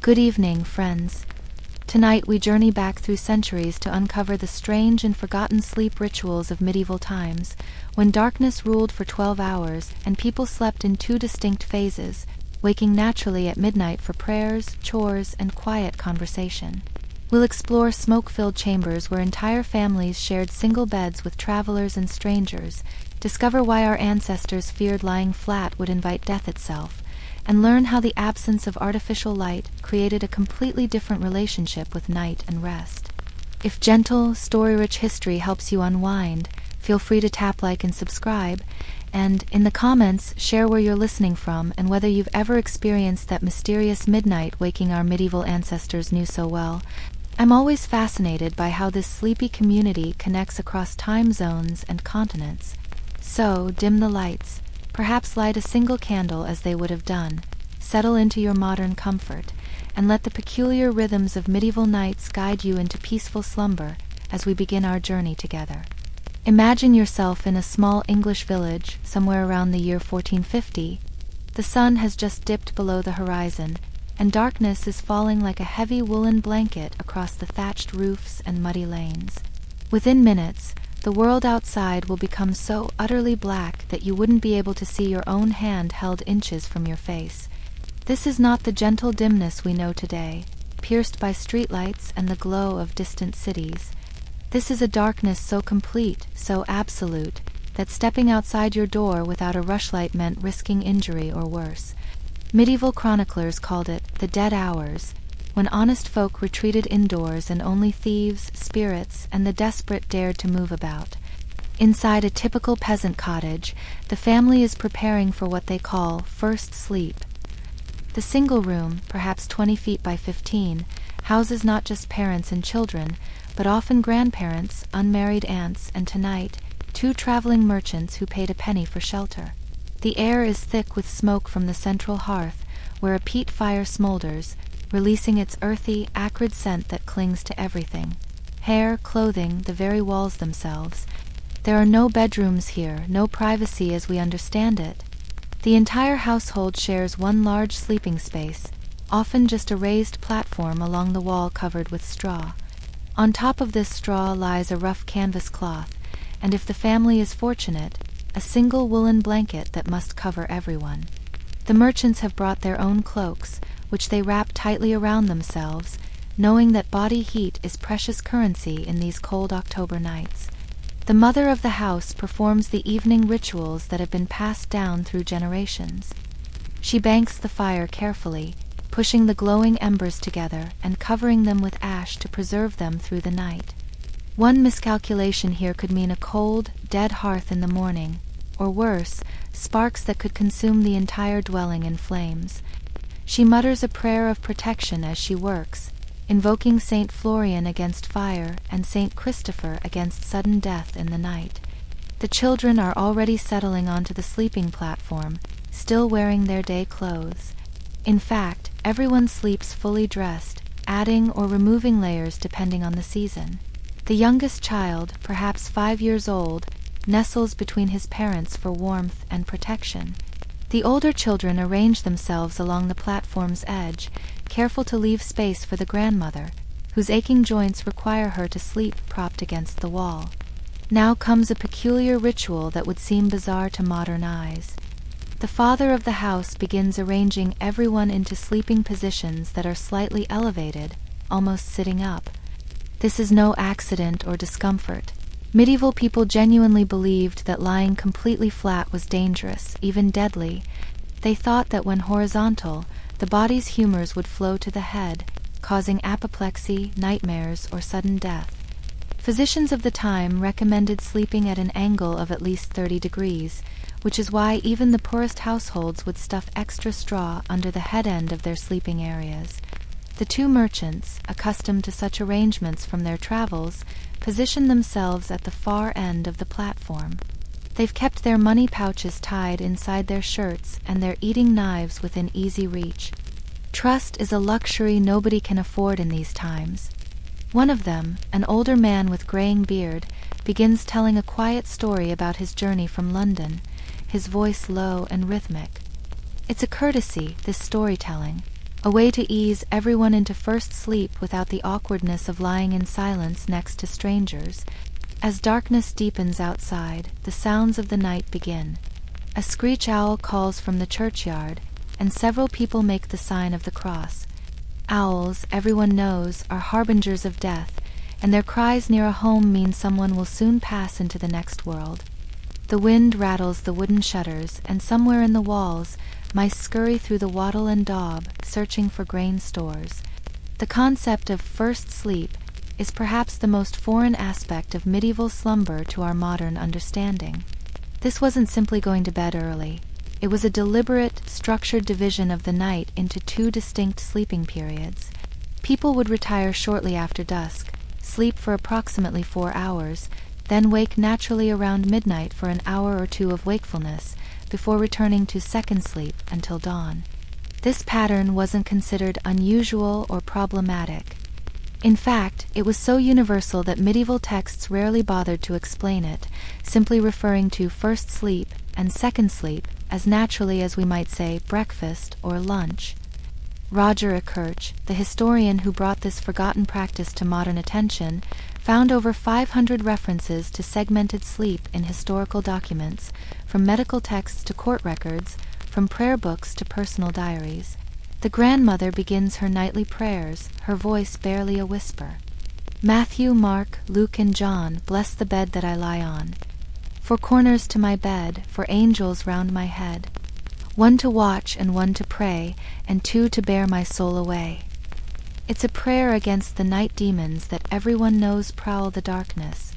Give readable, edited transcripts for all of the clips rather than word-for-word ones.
Good evening, friends. Tonight we journey back through centuries to uncover the strange and forgotten sleep rituals of medieval times, when darkness ruled for 12 hours and people slept in two distinct phases, waking naturally at midnight for prayers, chores, and quiet conversation. We'll explore smoke-filled chambers where entire families shared single beds with travelers and strangers, discover why our ancestors feared lying flat would invite death itself, and learn how the absence of artificial light created a completely different relationship with night and rest. If gentle, story-rich history helps you unwind, feel free to tap like and subscribe, and in the comments, share where you're listening from and whether you've ever experienced that mysterious midnight waking our medieval ancestors knew so well. I'm always fascinated by how this sleepy community connects across time zones and continents. So, dim the lights. Perhaps light a single candle as they would have done, settle into your modern comfort, and let the peculiar rhythms of medieval nights guide you into peaceful slumber as we begin our journey together. Imagine yourself in a small English village somewhere around the year 1450. The sun has just dipped below the horizon, and darkness is falling like a heavy woolen blanket across the thatched roofs and muddy lanes. Within minutes, the world outside will become so utterly black that you wouldn't be able to see your own hand held inches from your face. This is not the gentle dimness we know today, pierced by streetlights and the glow of distant cities. This is a darkness so complete, so absolute, that stepping outside your door without a rushlight meant risking injury or worse. Medieval chroniclers called it the dead hours, when honest folk retreated indoors and only thieves, spirits, and the desperate dared to move about. Inside a typical peasant cottage, the family is preparing for what they call first sleep. The single room, perhaps 20 feet by 15, houses not just parents and children, but often grandparents, unmarried aunts, and tonight, 2 traveling merchants who paid a penny for shelter. The air is thick with smoke from the central hearth, where a peat fire smolders, releasing its earthy, acrid scent that clings to everything. Hair, clothing, the very walls themselves. There are no bedrooms here, no privacy as we understand it. The entire household shares one large sleeping space, often just a raised platform along the wall covered with straw. On top of this straw lies a rough canvas cloth, and if the family is fortunate, a single woolen blanket that must cover everyone. The merchants have brought their own cloaks, which they wrap tightly around themselves, knowing that body heat is precious currency in these cold October nights. The mother of the house performs the evening rituals that have been passed down through generations. She banks the fire carefully, pushing the glowing embers together and covering them with ash to preserve them through the night. One miscalculation here could mean a cold, dead hearth in the morning, or worse, sparks that could consume the entire dwelling in flames. She mutters a prayer of protection as she works, invoking Saint Florian against fire and Saint Christopher against sudden death in the night. The children are already settling onto the sleeping platform, still wearing their day clothes. In fact, everyone sleeps fully dressed, adding or removing layers depending on the season. The youngest child, perhaps 5 years old, nestles between his parents for warmth and protection. The older children arrange themselves along the platform's edge, careful to leave space for the grandmother, whose aching joints require her to sleep propped against the wall. Now comes a peculiar ritual that would seem bizarre to modern eyes. The father of the house begins arranging everyone into sleeping positions that are slightly elevated, almost sitting up. This is no accident or discomfort. Medieval people genuinely believed that lying completely flat was dangerous, even deadly. They thought that when horizontal, the body's humors would flow to the head, causing apoplexy, nightmares, or sudden death. Physicians of the time recommended sleeping at an angle of at least 30 degrees, which is why even the poorest households would stuff extra straw under the head end of their sleeping areas. The 2 merchants, accustomed to such arrangements from their travels, position themselves at the far end of the platform. They've kept their money pouches tied inside their shirts and their eating knives within easy reach. Trust is a luxury nobody can afford in these times. One of them, an older man with graying beard, begins telling a quiet story about his journey from London, his voice low and rhythmic. It's a courtesy, this storytelling, a way to ease everyone into first sleep without the awkwardness of lying in silence next to strangers. As darkness deepens outside, the sounds of the night begin. A screech owl calls from the churchyard, and several people make the sign of the cross. Owls, everyone knows, are harbingers of death, and their cries near a home mean someone will soon pass into the next world. The wind rattles the wooden shutters, and somewhere in the walls, mice scurry through the wattle and daub, searching for grain stores. The concept of first sleep is perhaps the most foreign aspect of medieval slumber to our modern understanding. This wasn't simply going to bed early. It was a deliberate, structured division of the night into two distinct sleeping periods. People would retire shortly after dusk, sleep for approximately 4 hours, then wake naturally around midnight for an hour or two of wakefulness, before returning to second sleep until dawn. This pattern wasn't considered unusual or problematic. In fact, it was so universal that medieval texts rarely bothered to explain it, simply referring to first sleep and second sleep as naturally as we might say breakfast or lunch. Roger Kirch, the historian who brought this forgotten practice to modern attention, found over 500 references to segmented sleep in historical documents, from medical texts to court records, from prayer books to personal diaries. The grandmother begins her nightly prayers, her voice barely a whisper. Matthew, Mark, Luke, and John bless the bed that I lie on. 4 corners to my bed, 4 angels round my head. 1 to watch and 1 to pray, and 2 to bear my soul away. It's a prayer against the night demons that everyone knows prowl the darkness.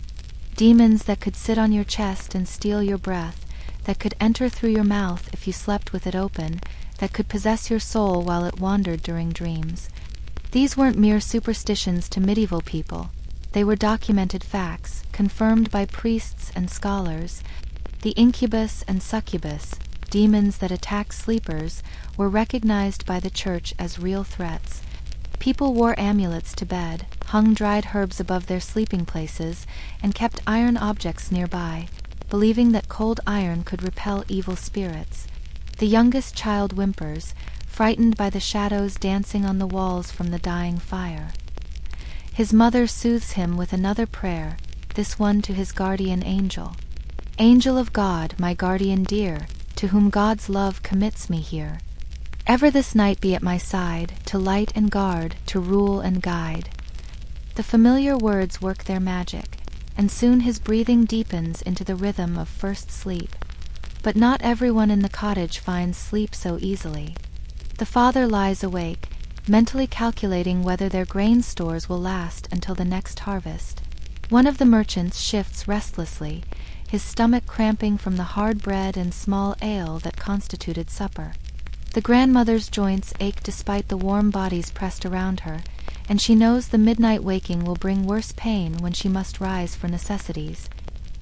Demons that could sit on your chest and steal your breath, that could enter through your mouth if you slept with it open, that could possess your soul while it wandered during dreams. These weren't mere superstitions to medieval people. They were documented facts, confirmed by priests and scholars. The incubus and succubus, demons that attack sleepers, were recognized by the church as real threats. People wore amulets to bed, hung dried herbs above their sleeping places, and kept iron objects nearby, believing that cold iron could repel evil spirits. The youngest child whimpers, frightened by the shadows dancing on the walls from the dying fire. His mother soothes him with another prayer, this one to his guardian angel. Angel of God, my guardian dear, to whom God's love commits me here. Ever this night be at my side, to light and guard, to rule and guide. The familiar words work their magic, and soon his breathing deepens into the rhythm of first sleep. But not everyone in the cottage finds sleep so easily. The father lies awake, mentally calculating whether their grain stores will last until the next harvest. One of the merchants shifts restlessly, his stomach cramping from the hard bread and small ale that constituted supper. The grandmother's joints ache despite the warm bodies pressed around her, and she knows the midnight waking will bring worse pain when she must rise for necessities.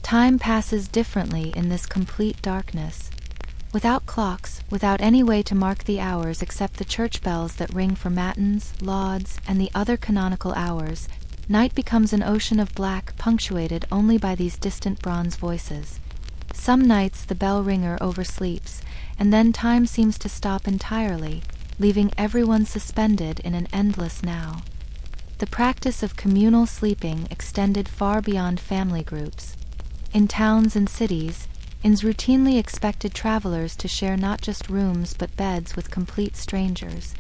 Time passes differently in this complete darkness. Without clocks, without any way to mark the hours except the church bells that ring for matins, lauds, and the other canonical hours, night becomes an ocean of black punctuated only by these distant bronze voices. Some nights the bell ringer oversleeps, and then time seems to stop entirely, leaving everyone suspended in an endless now. The practice of communal sleeping extended far beyond family groups. In towns and cities, inns routinely expected travelers to share not just rooms but beds with complete strangers.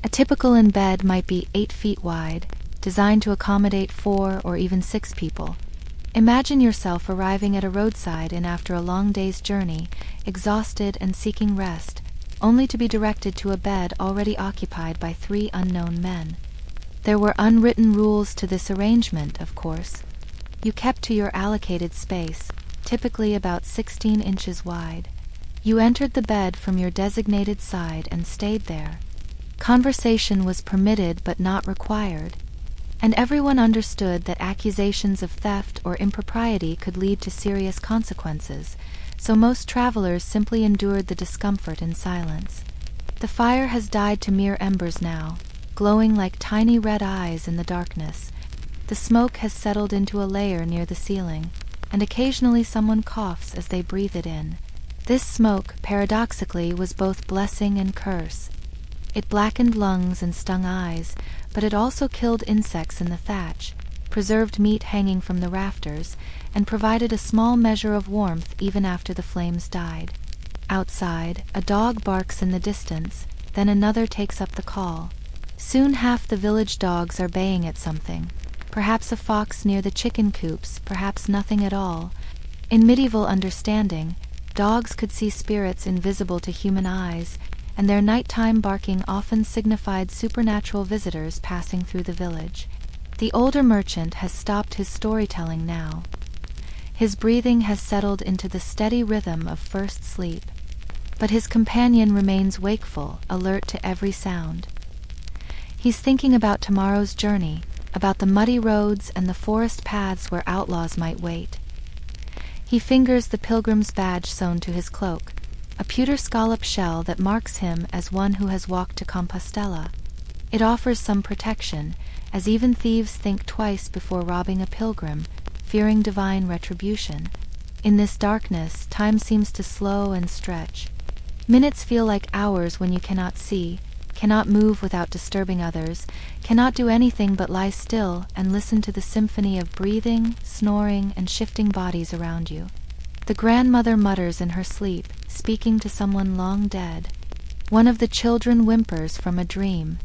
A typical inn bed might be 8 feet wide, designed to accommodate 4 or even 6 people. Imagine yourself arriving at a roadside inn after a long day's journey, exhausted and seeking rest, only to be directed to a bed already occupied by 3 unknown men. There were unwritten rules to this arrangement, of course. You kept to your allocated space, typically about 16 inches wide. You entered the bed from your designated side and stayed there. Conversation was permitted but not required, and everyone understood that accusations of theft or impropriety could lead to serious consequences, so most travelers simply endured the discomfort in silence. The fire has died to mere embers now, glowing like tiny red eyes in the darkness. The smoke has settled into a layer near the ceiling, and occasionally someone coughs as they breathe it in. This smoke, paradoxically, was both blessing and curse. It blackened lungs and stung eyes, but it also killed insects in the thatch, preserved meat hanging from the rafters, and provided a small measure of warmth even after the flames died. Outside, a dog barks in the distance, then another takes up the call. Soon half the village dogs are baying at something. Perhaps a fox near the chicken coops, perhaps nothing at all. In medieval understanding, dogs could see spirits invisible to human eyes, and their nighttime barking often signified supernatural visitors passing through the village. The older merchant has stopped his storytelling now. His breathing has settled into the steady rhythm of first sleep. But his companion remains wakeful, alert to every sound. He's thinking about tomorrow's journey, about the muddy roads and the forest paths where outlaws might wait. He fingers the pilgrim's badge sewn to his cloak, a pewter scallop shell that marks him as one who has walked to Compostela. It offers some protection, as even thieves think twice before robbing a pilgrim, fearing divine retribution. In this darkness, time seems to slow and stretch. Minutes feel like hours when you cannot see, cannot move without disturbing others, cannot do anything but lie still and listen to the symphony of breathing, snoring, and shifting bodies around you. The grandmother mutters in her sleep, speaking to someone long dead. One of the children whimpers from a dream.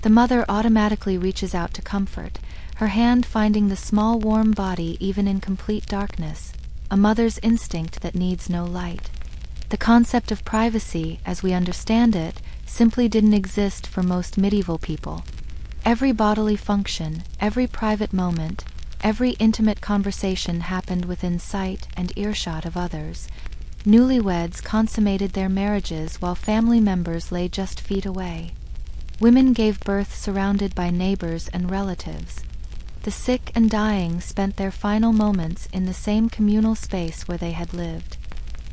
The mother automatically reaches out to comfort, her hand finding the small warm body even in complete darkness, a mother's instinct that needs no light. The concept of privacy, as we understand it, simply didn't exist for most medieval people. Every bodily function, every private moment, every intimate conversation happened within sight and earshot of others. Newlyweds consummated their marriages while family members lay just feet away. Women gave birth surrounded by neighbors and relatives. The sick and dying spent their final moments in the same communal space where they had lived.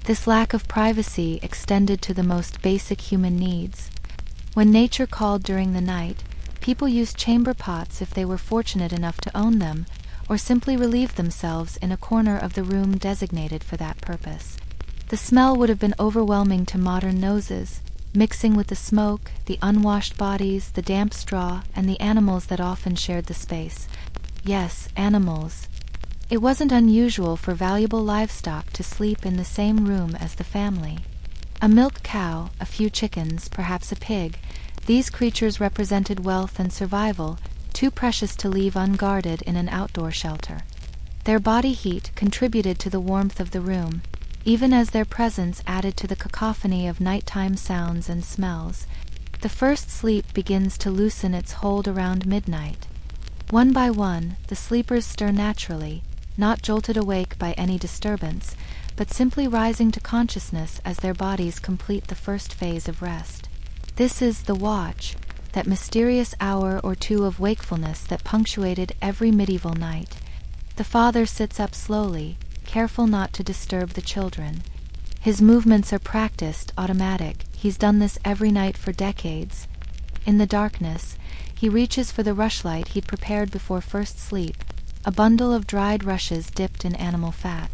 This lack of privacy extended to the most basic human needs. When nature called during the night, people used chamber pots if they were fortunate enough to own them, or simply relieved themselves in a corner of the room designated for that purpose. The smell would have been overwhelming to modern noses, mixing with the smoke, the unwashed bodies, the damp straw, and the animals that often shared the space. Yes, animals. It wasn't unusual for valuable livestock to sleep in the same room as the family. A milk cow, a few chickens, perhaps a pig, these creatures represented wealth and survival, too precious to leave unguarded in an outdoor shelter. Their body heat contributed to the warmth of the room, even as their presence added to the cacophony of nighttime sounds and smells. The first sleep begins to loosen its hold around midnight. One by one, the sleepers stir naturally, not jolted awake by any disturbance, but simply rising to consciousness as their bodies complete the first phase of rest. This is the watch, that mysterious hour or two of wakefulness that punctuated every medieval night. The father sits up slowly, careful not to disturb the children. His movements are practiced, automatic. He's done this every night for decades. In the darkness, he reaches for the rushlight he'd prepared before first sleep, a bundle of dried rushes dipped in animal fat.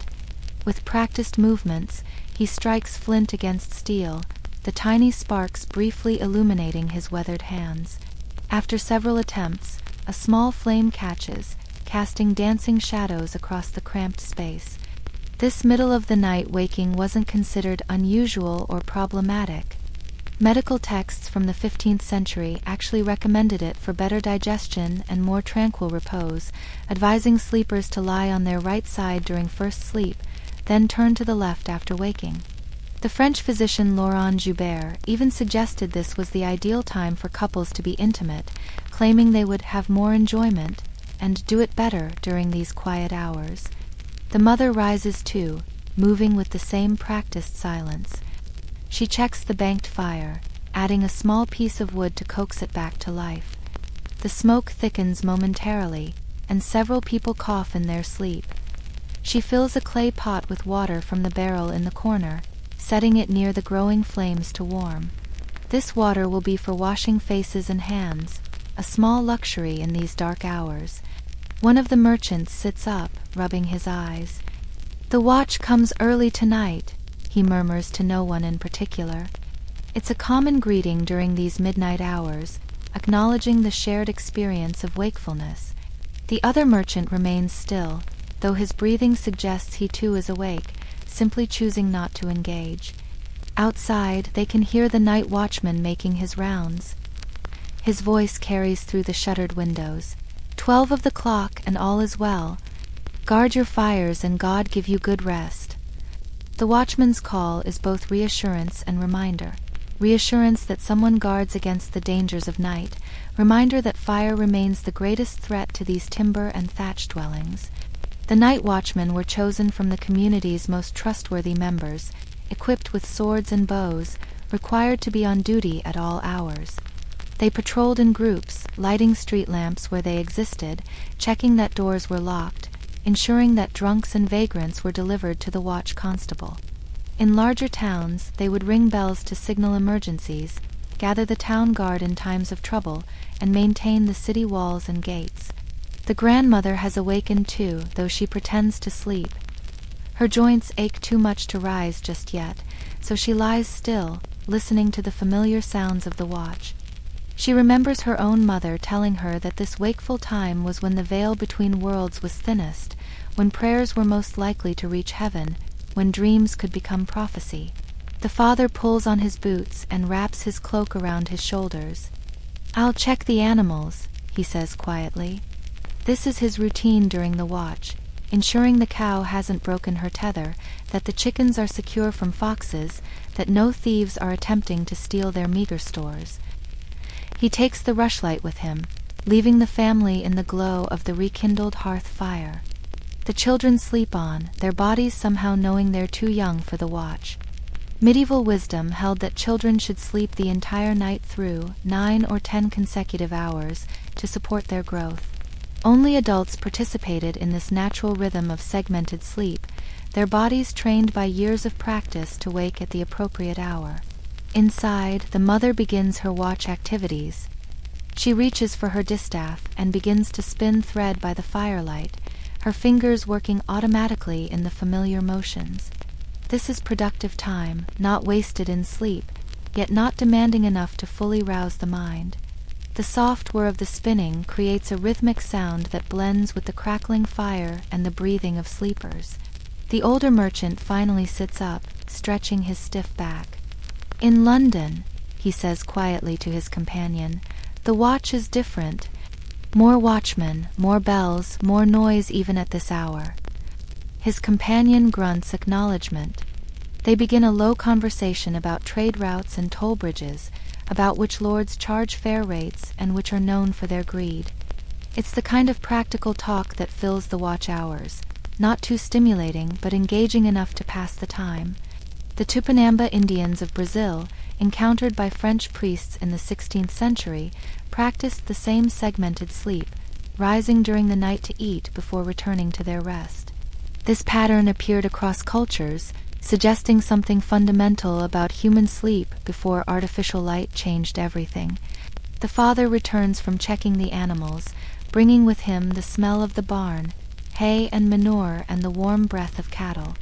With practiced movements, he strikes flint against steel, the tiny sparks briefly illuminating his weathered hands. After several attempts, a small flame catches, casting dancing shadows across the cramped space. This middle-of-the-night waking wasn't considered unusual or problematic. Medical texts from the 15th century actually recommended it for better digestion and more tranquil repose, advising sleepers to lie on their right side during first sleep, then turn to the left after waking. The French physician Laurent Joubert even suggested this was the ideal time for couples to be intimate, claiming they would have more enjoyment and do it better during these quiet hours. The mother rises too, moving with the same practiced silence. She checks the banked fire, adding a small piece of wood to coax it back to life. The smoke thickens momentarily, and several people cough in their sleep. She fills a clay pot with water from the barrel in the corner, setting it near the growing flames to warm. This water will be for washing faces and hands, a small luxury in these dark hours. One of the merchants sits up, rubbing his eyes. "The watch comes early tonight," he murmurs to no one in particular. It's a common greeting during these midnight hours, acknowledging the shared experience of wakefulness. The other merchant remains still, though his breathing suggests he too is awake, simply choosing not to engage. Outside, they can hear the night watchman making his rounds. His voice carries through the shuttered windows. 12 of the clock and all is well. Guard your fires and God give you good rest. The watchman's call is both reassurance and reminder. Reassurance that someone guards against the dangers of night, reminder that fire remains the greatest threat to these timber and thatch dwellings. The night watchmen were chosen from the community's most trustworthy members, equipped with swords and bows, required to be on duty at all hours. They patrolled in groups, lighting street lamps where they existed, checking that doors were locked, ensuring that drunks and vagrants were delivered to the watch constable. In larger towns, they would ring bells to signal emergencies, gather the town guard in times of trouble, and maintain the city walls and gates. The grandmother has awakened too, though she pretends to sleep. Her joints ache too much to rise just yet, so she lies still, listening to the familiar sounds of the watch. She remembers her own mother telling her that this wakeful time was when the veil between worlds was thinnest, when prayers were most likely to reach heaven, when dreams could become prophecy. The father pulls on his boots and wraps his cloak around his shoulders. "I'll check the animals," he says quietly. This is his routine during the watch, ensuring the cow hasn't broken her tether, that the chickens are secure from foxes, that no thieves are attempting to steal their meager stores. He takes the rushlight with him, leaving the family in the glow of the rekindled hearth fire. The children sleep on, their bodies somehow knowing they're too young for the watch. Medieval wisdom held that children should sleep the entire night through, 9 or 10 consecutive hours, to support their growth. Only adults participated in this natural rhythm of segmented sleep, their bodies trained by years of practice to wake at the appropriate hour. Inside, the mother begins her watch activities. She reaches for her distaff and begins to spin thread by the firelight, her fingers working automatically in the familiar motions. This is productive time, not wasted in sleep, yet not demanding enough to fully rouse the mind. The soft whir of the spinning creates a rhythmic sound that blends with the crackling fire and the breathing of sleepers. The older merchant finally sits up, stretching his stiff back. "In London," he says quietly to his companion, "the watch is different. More watchmen, more bells, more noise even at this hour." His companion grunts acknowledgement. They begin a low conversation about trade routes and toll bridges, about which lords charge fair rates and which are known for their greed. It's the kind of practical talk that fills the watch hours, not too stimulating but engaging enough to pass the time. The Tupinamba Indians of Brazil, encountered by French priests in the 16th century, practiced the same segmented sleep, rising during the night to eat before returning to their rest. This pattern appeared across cultures, suggesting something fundamental about human sleep before artificial light changed everything. The father returns from checking the animals, bringing with him the smell of the barn, hay and manure and the warm breath of cattle.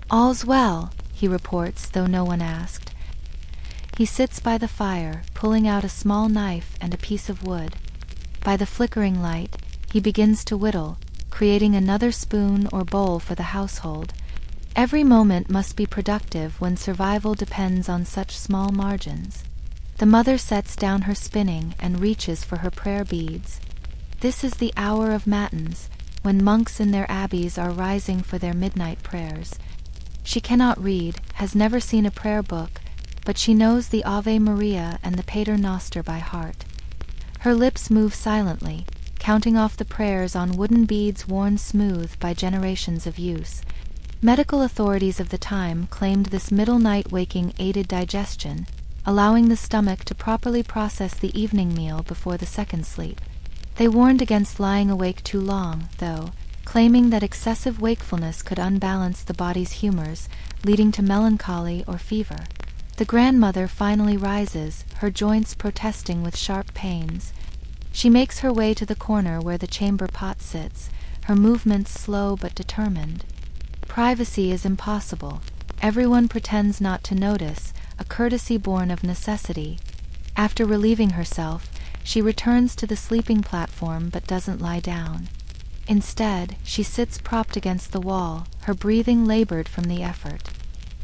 "All's well," he reports, though no one asked. He sits by the fire, pulling out a small knife and a piece of wood. By the flickering light, he begins to whittle, creating another spoon or bowl for the household. Every moment must be productive when survival depends on such small margins. The mother sets down her spinning and reaches for her prayer beads. This is the hour of matins, when monks in their abbeys are rising for their midnight prayers. She cannot read, has never seen a prayer book, but she knows the Ave Maria and the Pater Noster by heart. Her lips move silently, counting off the prayers on wooden beads worn smooth by generations of use. Medical authorities of the time claimed this middle night waking aided digestion, allowing the stomach to properly process the evening meal before the second sleep. They warned against lying awake too long, though, claiming that excessive wakefulness could unbalance the body's humors, leading to melancholy or fever. The grandmother finally rises, her joints protesting with sharp pains. She makes her way to the corner where the chamber pot sits, her movements slow but determined. Privacy is impossible. Everyone pretends not to notice, a courtesy born of necessity. After relieving herself, she returns to the sleeping platform but doesn't lie down. Instead, she sits propped against the wall, her breathing labored from the effort.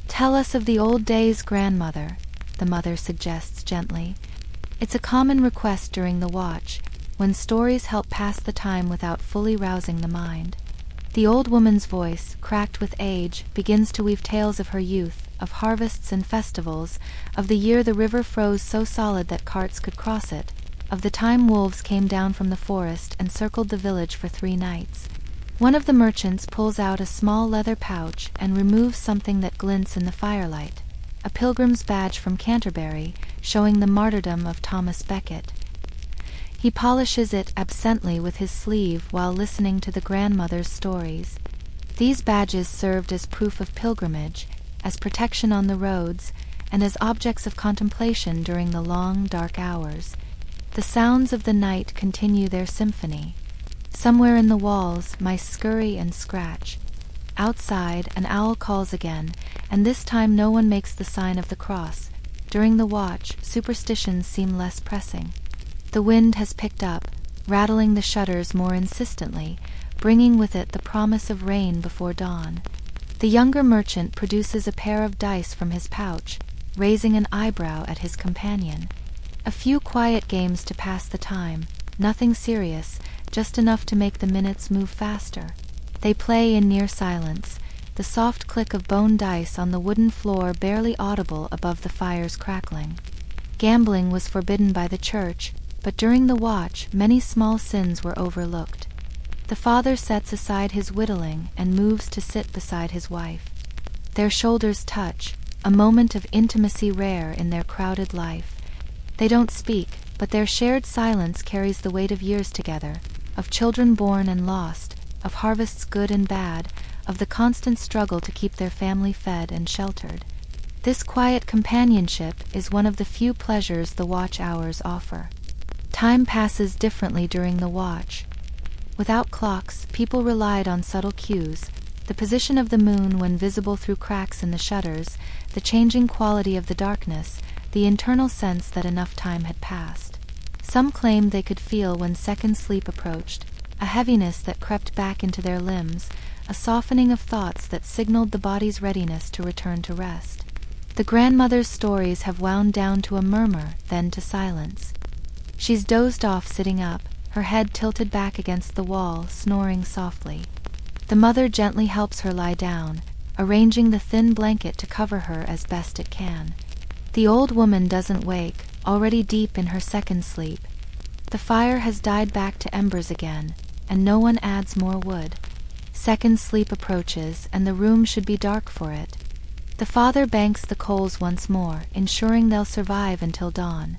"Tell us of the old days, grandmother," the mother suggests gently. It's a common request during the watch, when stories help pass the time without fully rousing the mind. The old woman's voice, cracked with age, begins to weave tales of her youth, of harvests and festivals, of the year the river froze so solid that carts could cross it, of the time wolves came down from the forest and circled the village for 3 nights. One of the merchants pulls out a small leather pouch and removes something that glints in the firelight, a pilgrim's badge from Canterbury, showing the martyrdom of Thomas Becket. He polishes it absently with his sleeve while listening to the grandmother's stories. These badges served as proof of pilgrimage, as protection on the roads, and as objects of contemplation during the long, dark hours. The sounds of the night continue their symphony. Somewhere in the walls, mice scurry and scratch. Outside, an owl calls again, and this time no one makes the sign of the cross. During the watch, superstitions seem less pressing. The wind has picked up, rattling the shutters more insistently, bringing with it the promise of rain before dawn. The younger merchant produces a pair of dice from his pouch, raising an eyebrow at his companion. A few quiet games to pass the time, nothing serious, just enough to make the minutes move faster. They play in near silence, the soft click of bone dice on the wooden floor barely audible above the fire's crackling. Gambling was forbidden by the church, but during the watch many small sins were overlooked. The father sets aside his whittling and moves to sit beside his wife. Their shoulders touch, a moment of intimacy rare in their crowded life. They don't speak, but their shared silence carries the weight of years together, of children born and lost, of harvests good and bad, of the constant struggle to keep their family fed and sheltered. This quiet companionship is one of the few pleasures the watch hours offer. Time passes differently during the watch. Without clocks, people relied on subtle cues, the position of the moon when visible through cracks in the shutters, the changing quality of the darkness, the internal sense that enough time had passed. Some claimed they could feel when second sleep approached, a heaviness that crept back into their limbs, a softening of thoughts that signaled the body's readiness to return to rest. The grandmother's stories have wound down to a murmur, then to silence. She's dozed off sitting up, her head tilted back against the wall, snoring softly. The mother gently helps her lie down, arranging the thin blanket to cover her as best it can. The old woman doesn't wake, already deep in her second sleep. The fire has died back to embers again, and no one adds more wood. Second sleep approaches, and the room should be dark for it. The father banks the coals once more, ensuring they'll survive until dawn.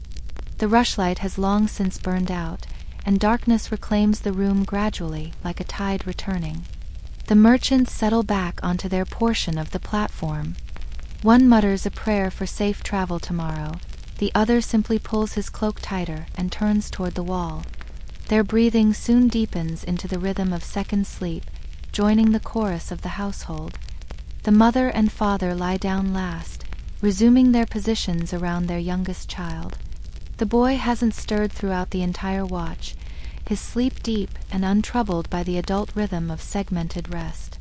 The rushlight has long since burned out, and darkness reclaims the room gradually, like a tide returning. The merchants settle back onto their portion of the platform. One mutters a prayer for safe travel tomorrow, the other simply pulls his cloak tighter and turns toward the wall. Their breathing soon deepens into the rhythm of second sleep, joining the chorus of the household. The mother and father lie down last, resuming their positions around their youngest child. The boy hasn't stirred throughout the entire watch, his sleep deep and untroubled by the adult rhythm of segmented rest.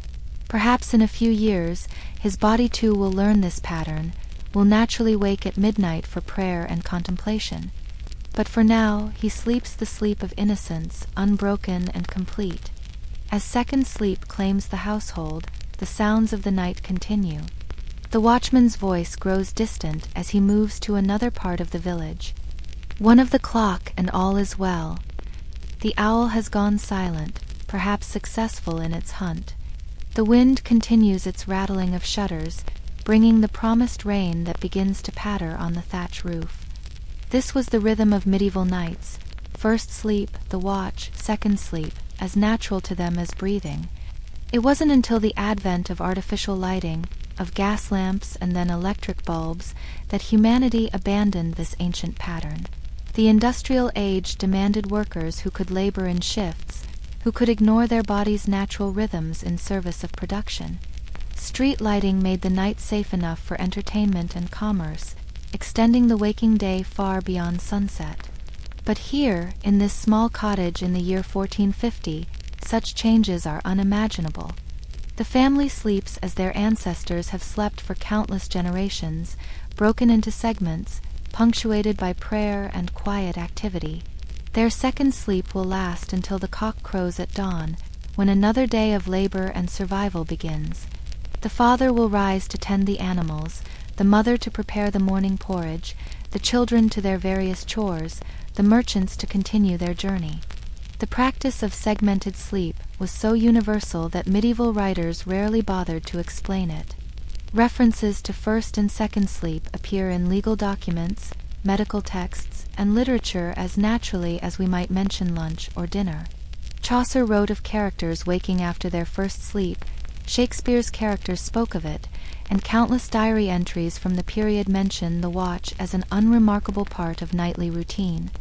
Perhaps in a few years, his body too will learn this pattern, will naturally wake at midnight for prayer and contemplation. But for now, he sleeps the sleep of innocence, unbroken and complete. As second sleep claims the household, the sounds of the night continue. The watchman's voice grows distant as he moves to another part of the village. One of the clock and all is well. The owl has gone silent, perhaps successful in its hunt. The wind continues its rattling of shutters, bringing the promised rain that begins to patter on the thatch roof. This was the rhythm of medieval nights, first sleep, the watch, second sleep, as natural to them as breathing. It wasn't until the advent of artificial lighting, of gas lamps and then electric bulbs, that humanity abandoned this ancient pattern. The industrial age demanded workers who could labor in shifts, who could ignore their bodies' natural rhythms in service of production. Street lighting made the night safe enough for entertainment and commerce, extending the waking day far beyond sunset. But here, in this small cottage in the year 1450, such changes are unimaginable. The family sleeps as their ancestors have slept for countless generations, broken into segments, punctuated by prayer and quiet activity. Their second sleep will last until the cock crows at dawn, when another day of labor and survival begins. The father will rise to tend the animals, the mother to prepare the morning porridge, the children to their various chores, the merchants to continue their journey. The practice of segmented sleep was so universal that medieval writers rarely bothered to explain it. References to first and second sleep appear in legal documents, medical texts, and literature as naturally as we might mention lunch or dinner. Chaucer wrote of characters waking after their first sleep, Shakespeare's characters spoke of it, and countless diary entries from the period mention the watch as an unremarkable part of nightly routine.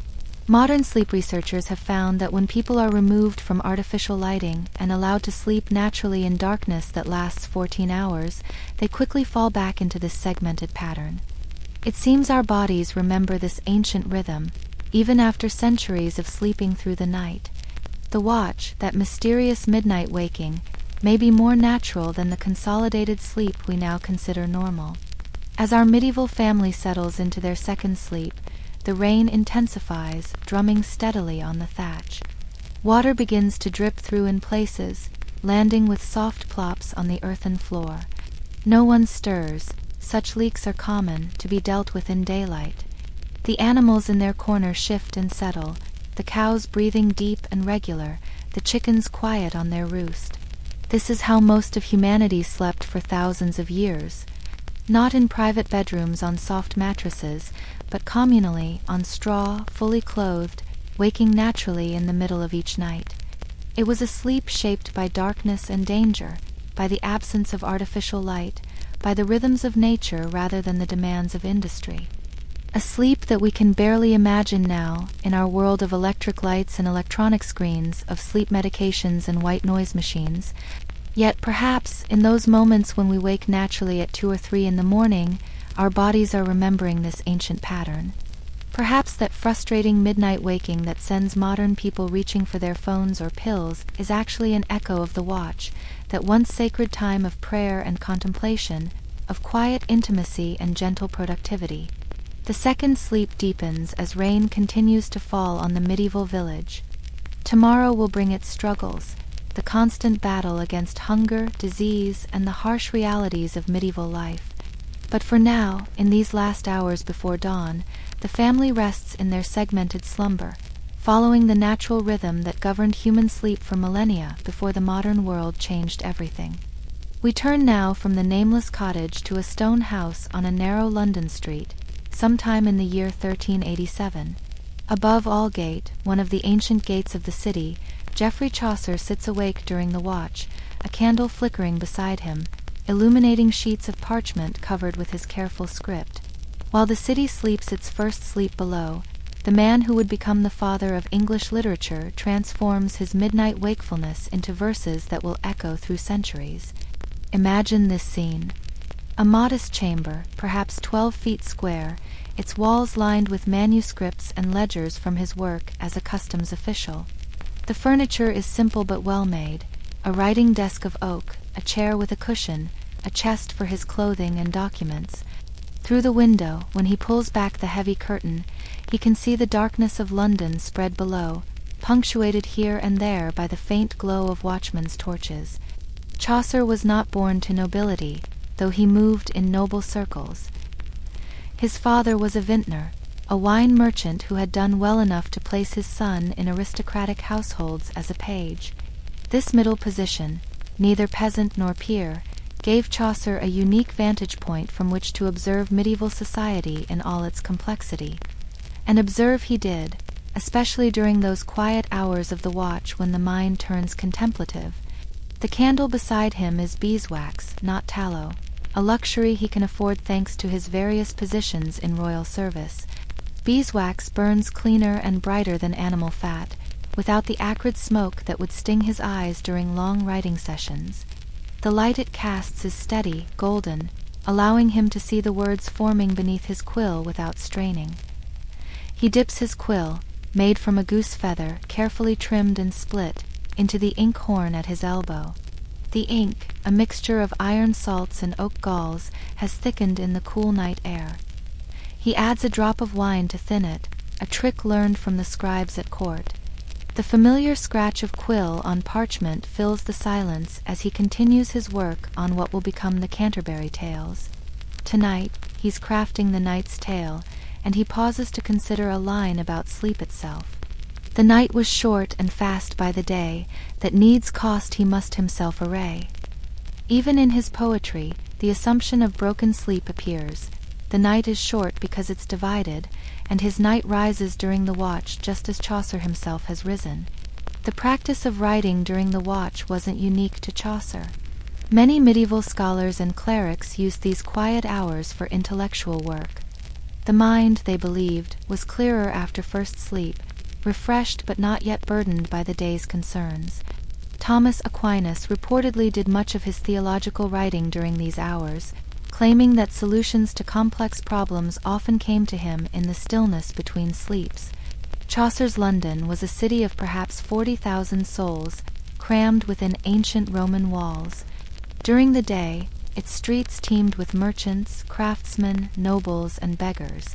Modern sleep researchers have found that when people are removed from artificial lighting and allowed to sleep naturally in darkness that lasts 14 hours, they quickly fall back into this segmented pattern. It seems our bodies remember this ancient rhythm, even after centuries of sleeping through the night. The watch, that mysterious midnight waking, may be more natural than the consolidated sleep we now consider normal. As our medieval family settles into their second sleep, the rain intensifies, drumming steadily on the thatch. Water begins to drip through in places, landing with soft plops on the earthen floor. No one stirs. Such leaks are common, to be dealt with in daylight. The animals in their corner shift and settle, the cows breathing deep and regular, the chickens quiet on their roost. This is how most of humanity slept for thousands of years. Not in private bedrooms on soft mattresses, but communally, on straw, fully clothed, waking naturally in the middle of each night. It was a sleep shaped by darkness and danger, by the absence of artificial light, by the rhythms of nature rather than the demands of industry. A sleep that we can barely imagine now, in our world of electric lights and electronic screens, of sleep medications and white noise machines. Yet perhaps, in those moments when we wake naturally at 2 or 3 in the morning, our bodies are remembering this ancient pattern. Perhaps that frustrating midnight waking that sends modern people reaching for their phones or pills is actually an echo of the watch, that once sacred time of prayer and contemplation, of quiet intimacy and gentle productivity. The second sleep deepens as rain continues to fall on the medieval village. Tomorrow will bring its struggles, the constant battle against hunger, disease, and the harsh realities of medieval life. But for now, in these last hours before dawn, the family rests in their segmented slumber, following the natural rhythm that governed human sleep for millennia before the modern world changed everything. We turn now from the nameless cottage to a stone house on a narrow London street, sometime in the year 1387. Above Aldgate, one of the ancient gates of the city, Geoffrey Chaucer sits awake during the watch, a candle flickering beside him, illuminating sheets of parchment covered with his careful script. While the city sleeps its first sleep below, the man who would become the father of English literature transforms his midnight wakefulness into verses that will echo through centuries. Imagine this scene. A modest chamber, perhaps 12 feet square, its walls lined with manuscripts and ledgers from his work as a customs official. The furniture is simple but well made, a writing desk of oak, a chair with a cushion, a chest for his clothing and documents. Through the window, when he pulls back the heavy curtain, he can see the darkness of London spread below, punctuated here and there by the faint glow of watchmen's torches. Chaucer was not born to nobility, though he moved in noble circles. His father was a vintner, a wine merchant who had done well enough to place his son in aristocratic households as a page. This middle position, neither peasant nor peer, gave Chaucer a unique vantage point from which to observe medieval society in all its complexity. And observe he did, especially during those quiet hours of the watch when the mind turns contemplative. The candle beside him is beeswax, not tallow, a luxury he can afford thanks to his various positions in royal service. Beeswax burns cleaner and brighter than animal fat, without the acrid smoke that would sting his eyes during long writing sessions. The light it casts is steady, golden, allowing him to see the words forming beneath his quill without straining. He dips his quill, made from a goose feather carefully trimmed and split, into the ink horn at his elbow. The ink, a mixture of iron salts and oak galls, has thickened in the cool night air. He adds a drop of wine to thin it, a trick learned from the scribes at court. The familiar scratch of quill on parchment fills the silence as he continues his work on what will become the Canterbury Tales. Tonight, he's crafting the Knight's Tale, and he pauses to consider a line about sleep itself. The night was short and fast by the day, that needs cost he must himself array. Even in his poetry, the assumption of broken sleep appears. The night is short because it's divided, and his night rises during the watch just as Chaucer himself has risen. The practice of writing during the watch wasn't unique to Chaucer. Many medieval scholars and clerics used these quiet hours for intellectual work. The mind, they believed, was clearer after first sleep, refreshed but not yet burdened by the day's concerns. Thomas Aquinas reportedly did much of his theological writing during these hours, claiming that solutions to complex problems often came to him in the stillness between sleeps. Chaucer's London was a city of perhaps 40,000 souls, crammed within ancient Roman walls. During the day, its streets teemed with merchants, craftsmen, nobles, and beggars.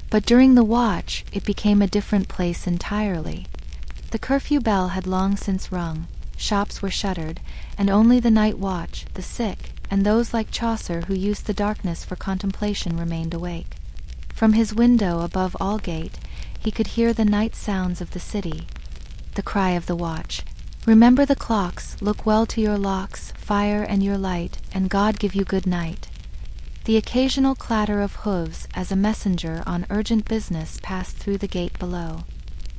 But during the watch, it became a different place entirely. The curfew bell had long since rung, shops were shuttered, and only the night watch, the sick, and those like Chaucer who used the darkness for contemplation remained awake. From his window above Aldgate, he could hear the night sounds of the city. The cry of the watch, "Remember the clocks, look well to your locks, fire and your light, and God give you good night." The occasional clatter of hooves as a messenger on urgent business passed through the gate below.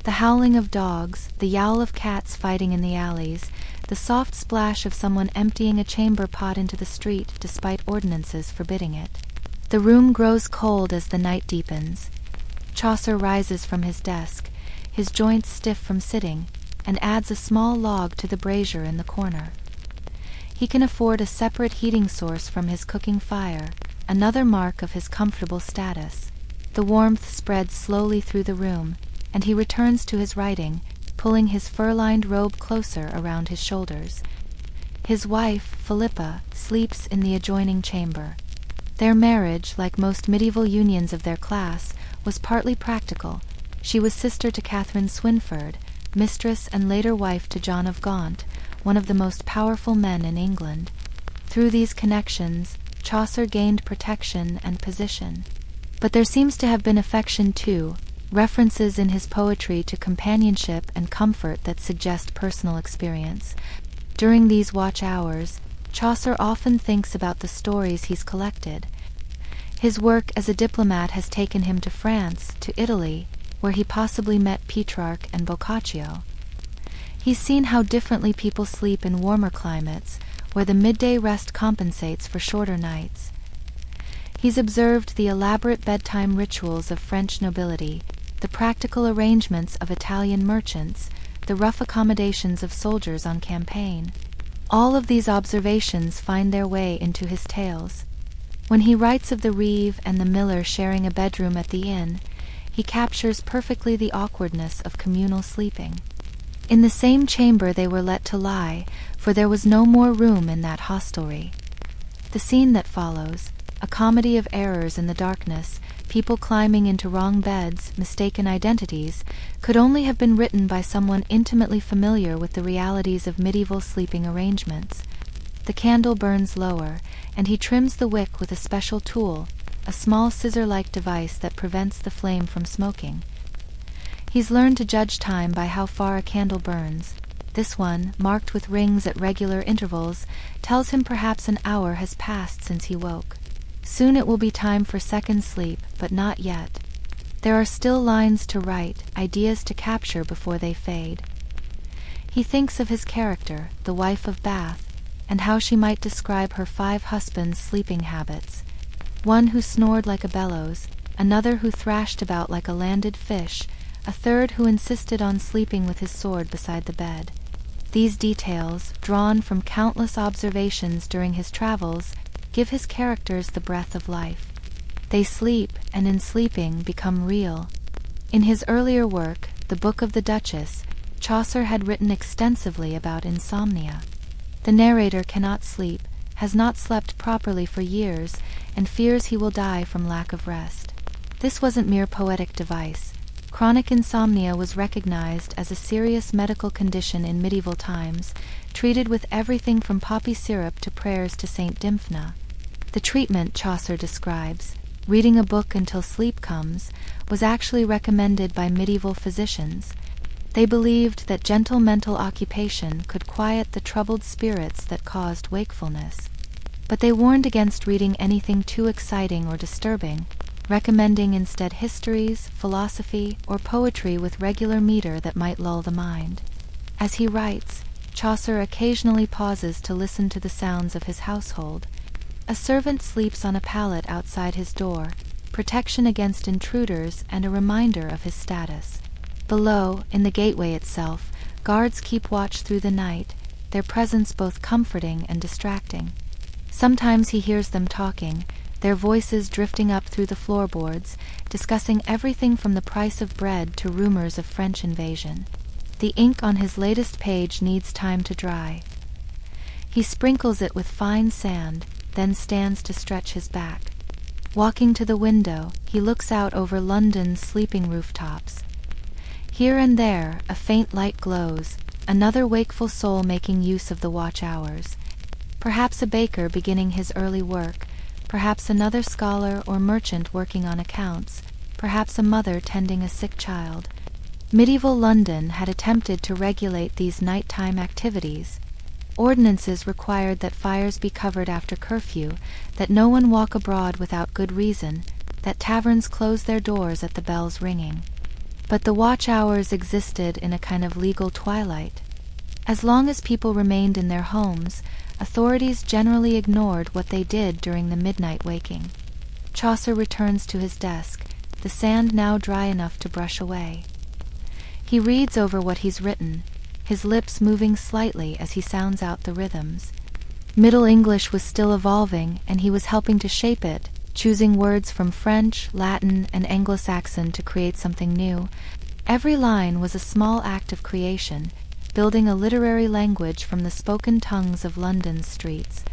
The howling of dogs, the yowl of cats fighting in the alleys, the soft splash of someone emptying a chamber pot into the street despite ordinances forbidding it. The room grows cold as the night deepens. Chaucer rises from his desk, his joints stiff from sitting, and adds a small log to the brazier in the corner. He can afford a separate heating source from his cooking fire, another mark of his comfortable status. The warmth spreads slowly through the room, and he returns to his writing, pulling his fur-lined robe closer around his shoulders. His wife, Philippa, sleeps in the adjoining chamber. Their marriage, like most medieval unions of their class, was partly practical. She was sister to Catherine Swynford, mistress and later wife to John of Gaunt, one of the most powerful men in England. Through these connections, Chaucer gained protection and position. But there seems to have been affection too, references in his poetry to companionship and comfort that suggest personal experience. During these watch hours, Chaucer often thinks about the stories he's collected. His work as a diplomat has taken him to France, to Italy, where he possibly met Petrarch and Boccaccio. He's seen how differently people sleep in warmer climates, where the midday rest compensates for shorter nights. He's observed the elaborate bedtime rituals of French nobility, the practical arrangements of Italian merchants, the rough accommodations of soldiers on campaign. All of these observations find their way into his tales. When he writes of the reeve and the miller sharing a bedroom at the inn, he captures perfectly the awkwardness of communal sleeping. In the same chamber they were let to lie, for there was no more room in that hostelry. The scene that follows, a comedy of errors in the darkness, people climbing into wrong beds, mistaken identities, could only have been written by someone intimately familiar with the realities of medieval sleeping arrangements. The candle burns lower, and he trims the wick with a special tool, a small scissor-like device that prevents the flame from smoking. He's learned to judge time by how far a candle burns. This one, marked with rings at regular intervals, tells him perhaps an hour has passed since he woke. Soon it will be time for second sleep, but not yet. There are still lines to write, ideas to capture before they fade. He thinks of his character, the wife of Bath, and how she might describe her 5 husbands' sleeping habits. One who snored like a bellows, another who thrashed about like a landed fish, a third who insisted on sleeping with his sword beside the bed. These details, drawn from countless observations during his travels, give his characters the breath of life. They sleep, and in sleeping become real. In his earlier work, The Book of the Duchess, Chaucer had written extensively about insomnia. The narrator cannot sleep, has not slept properly for years, and fears he will die from lack of rest. This wasn't mere poetic device. Chronic insomnia was recognized as a serious medical condition in medieval times, treated with everything from poppy syrup to prayers to Saint Dymphna. The treatment, Chaucer describes, reading a book until sleep comes, was actually recommended by medieval physicians. They believed that gentle mental occupation could quiet the troubled spirits that caused wakefulness. But they warned against reading anything too exciting or disturbing, recommending instead histories, philosophy, or poetry with regular meter that might lull the mind. As he writes, Chaucer occasionally pauses to listen to the sounds of his household. A servant sleeps on a pallet outside his door, protection against intruders and a reminder of his status. Below, in the gateway itself, guards keep watch through the night, their presence both comforting and distracting. Sometimes he hears them talking, their voices drifting up through the floorboards, discussing everything from the price of bread to rumors of French invasion. The ink on his latest page needs time to dry. He sprinkles it with fine sand, then stands to stretch his back. Walking to the window, he looks out over London's sleeping rooftops. Here and there, a faint light glows, another wakeful soul making use of the watch hours. Perhaps a baker beginning his early work, perhaps another scholar or merchant working on accounts, perhaps a mother tending a sick child. Medieval London had attempted to regulate these nighttime activities. Ordinances required that fires be covered after curfew, that no one walk abroad without good reason, that taverns close their doors at the bell's ringing. But the watch hours existed in a kind of legal twilight. As long as people remained in their homes, authorities generally ignored what they did during the midnight waking. Chaucer returns to his desk, the sand now dry enough to brush away. He reads over what he's written, his lips moving slightly as he sounds out the rhythms. Middle English was still evolving, and he was helping to shape it, choosing words from French, Latin, and Anglo-Saxon to create something new. Every line was a small act of creation, building a literary language from the spoken tongues of London's streets.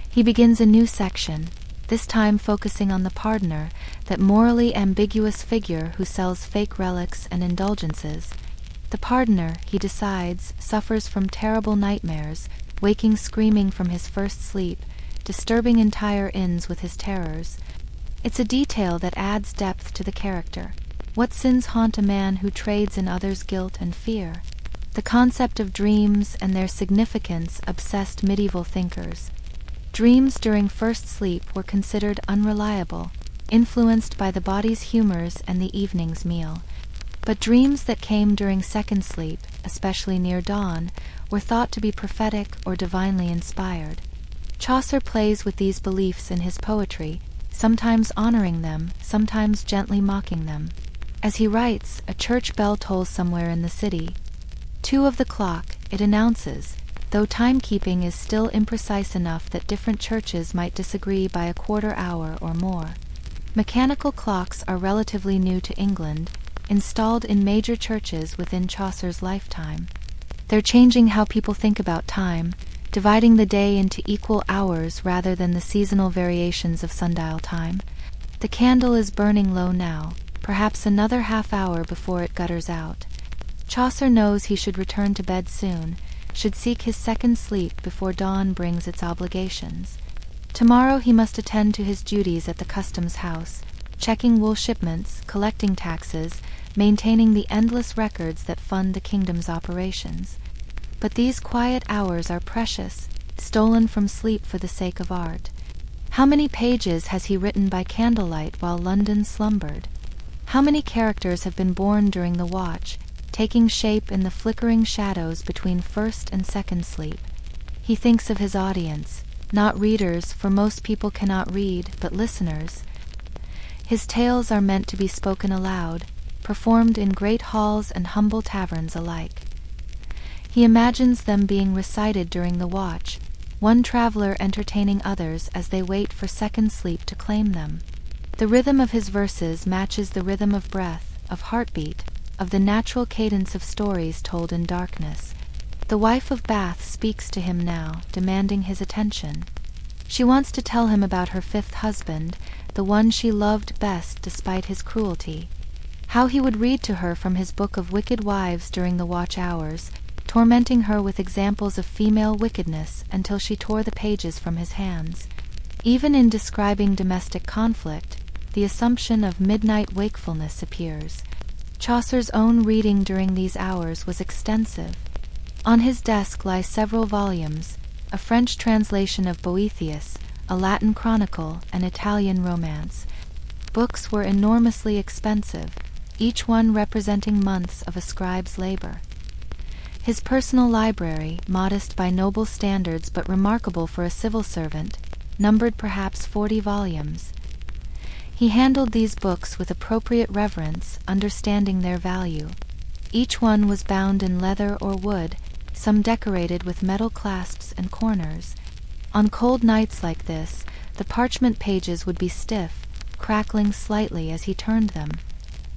He begins a new section, this time focusing on the pardoner, that morally ambiguous figure who sells fake relics and indulgences. The pardoner, he decides, suffers from terrible nightmares, waking screaming from his first sleep, disturbing entire inns with his terrors. It's a detail that adds depth to the character. What sins haunt a man who trades in others' guilt and fear? The concept of dreams and their significance obsessed medieval thinkers. Dreams during first sleep were considered unreliable, influenced by the body's humors and the evening's meal. But dreams that came during second sleep, especially near dawn, were thought to be prophetic or divinely inspired. Chaucer plays with these beliefs in his poetry, sometimes honoring them, sometimes gently mocking them. As he writes, a church bell tolls somewhere in the city. 2 of the clock, it announces, though timekeeping is still imprecise enough that different churches might disagree by a quarter hour or more. Mechanical clocks are relatively new to England, installed in major churches within Chaucer's lifetime. They're changing how people think about time, dividing the day into equal hours rather than the seasonal variations of sundial time. The candle is burning low now, perhaps another half hour before it gutters out. Chaucer knows he should return to bed soon, should seek his second sleep before dawn brings its obligations. Tomorrow he must attend to his duties at the customs house, checking wool shipments, collecting taxes, maintaining the endless records that fund the kingdom's operations. But these quiet hours are precious, stolen from sleep for the sake of art. How many pages has he written by candlelight while London slumbered? How many characters have been born during the watch, taking shape in the flickering shadows between first and second sleep? He thinks of his audience, not readers, for most people cannot read, but listeners. His tales are meant to be spoken aloud, performed in great halls and humble taverns alike. He imagines them being recited during the watch, one traveler entertaining others as they wait for second sleep to claim them. The rhythm of his verses matches the rhythm of breath, of heartbeat, of the natural cadence of stories told in darkness. The wife of Bath speaks to him now, demanding his attention. She wants to tell him about her fifth husband, the one she loved best despite his cruelty. How he would read to her from his book of wicked wives during the watch hours, tormenting her with examples of female wickedness until she tore the pages from his hands. Even in describing domestic conflict, the assumption of midnight wakefulness appears. Chaucer's own reading during these hours was extensive. On his desk lie several volumes, a French translation of Boethius, a Latin chronicle, an Italian romance. Books were enormously expensive, each one representing months of a scribe's labor. His personal library, modest by noble standards but remarkable for a civil servant, numbered perhaps 40 volumes. He handled these books with appropriate reverence, understanding their value. Each one was bound in leather or wood, some decorated with metal clasps and corners. On cold nights like this, the parchment pages would be stiff, crackling slightly as he turned them.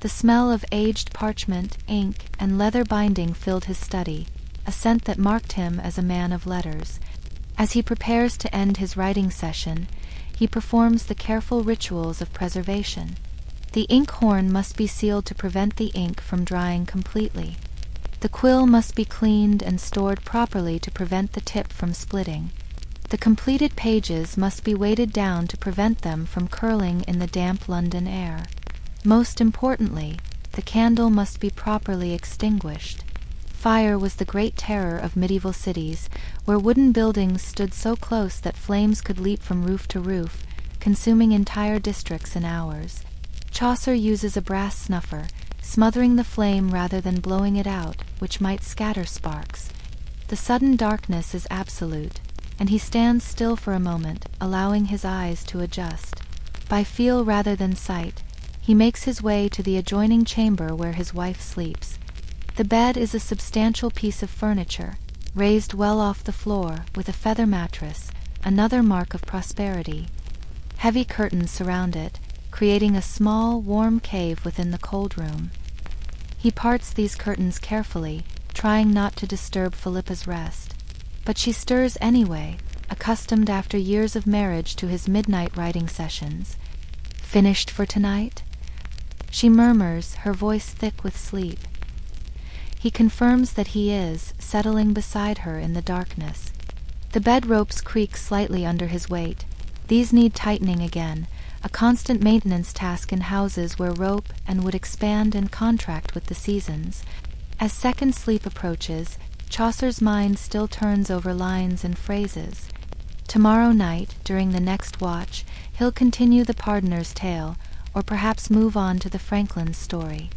The smell of aged parchment, ink, and leather binding filled his study, a scent that marked him as a man of letters. As he prepares to end his writing session, he performs the careful rituals of preservation. The ink horn must be sealed to prevent the ink from drying completely. The quill must be cleaned and stored properly to prevent the tip from splitting. The completed pages must be weighted down to prevent them from curling in the damp London air. Most importantly, the candle must be properly extinguished. Fire was the great terror of medieval cities, where wooden buildings stood so close that flames could leap from roof to roof, consuming entire districts in hours. Chaucer uses a brass snuffer, smothering the flame rather than blowing it out, which might scatter sparks. The sudden darkness is absolute, and he stands still for a moment, allowing his eyes to adjust. By feel rather than sight, he makes his way to the adjoining chamber where his wife sleeps. The bed is a substantial piece of furniture, raised well off the floor, with a feather mattress, another mark of prosperity. Heavy curtains surround it, creating a small, warm cave within the cold room. He parts these curtains carefully, trying not to disturb Philippa's rest. But she stirs anyway, accustomed after years of marriage to his midnight writing sessions. "Finished for tonight?" She murmurs, her voice thick with sleep. He confirms that he is, settling beside her in the darkness. The bed ropes creak slightly under his weight. These need tightening again, a constant maintenance task in houses where rope and wood expand and contract with the seasons. As second sleep approaches, Chaucer's mind still turns over lines and phrases. Tomorrow night, during the next watch, he'll continue the pardoner's tale, or perhaps move on to the Franklin's story.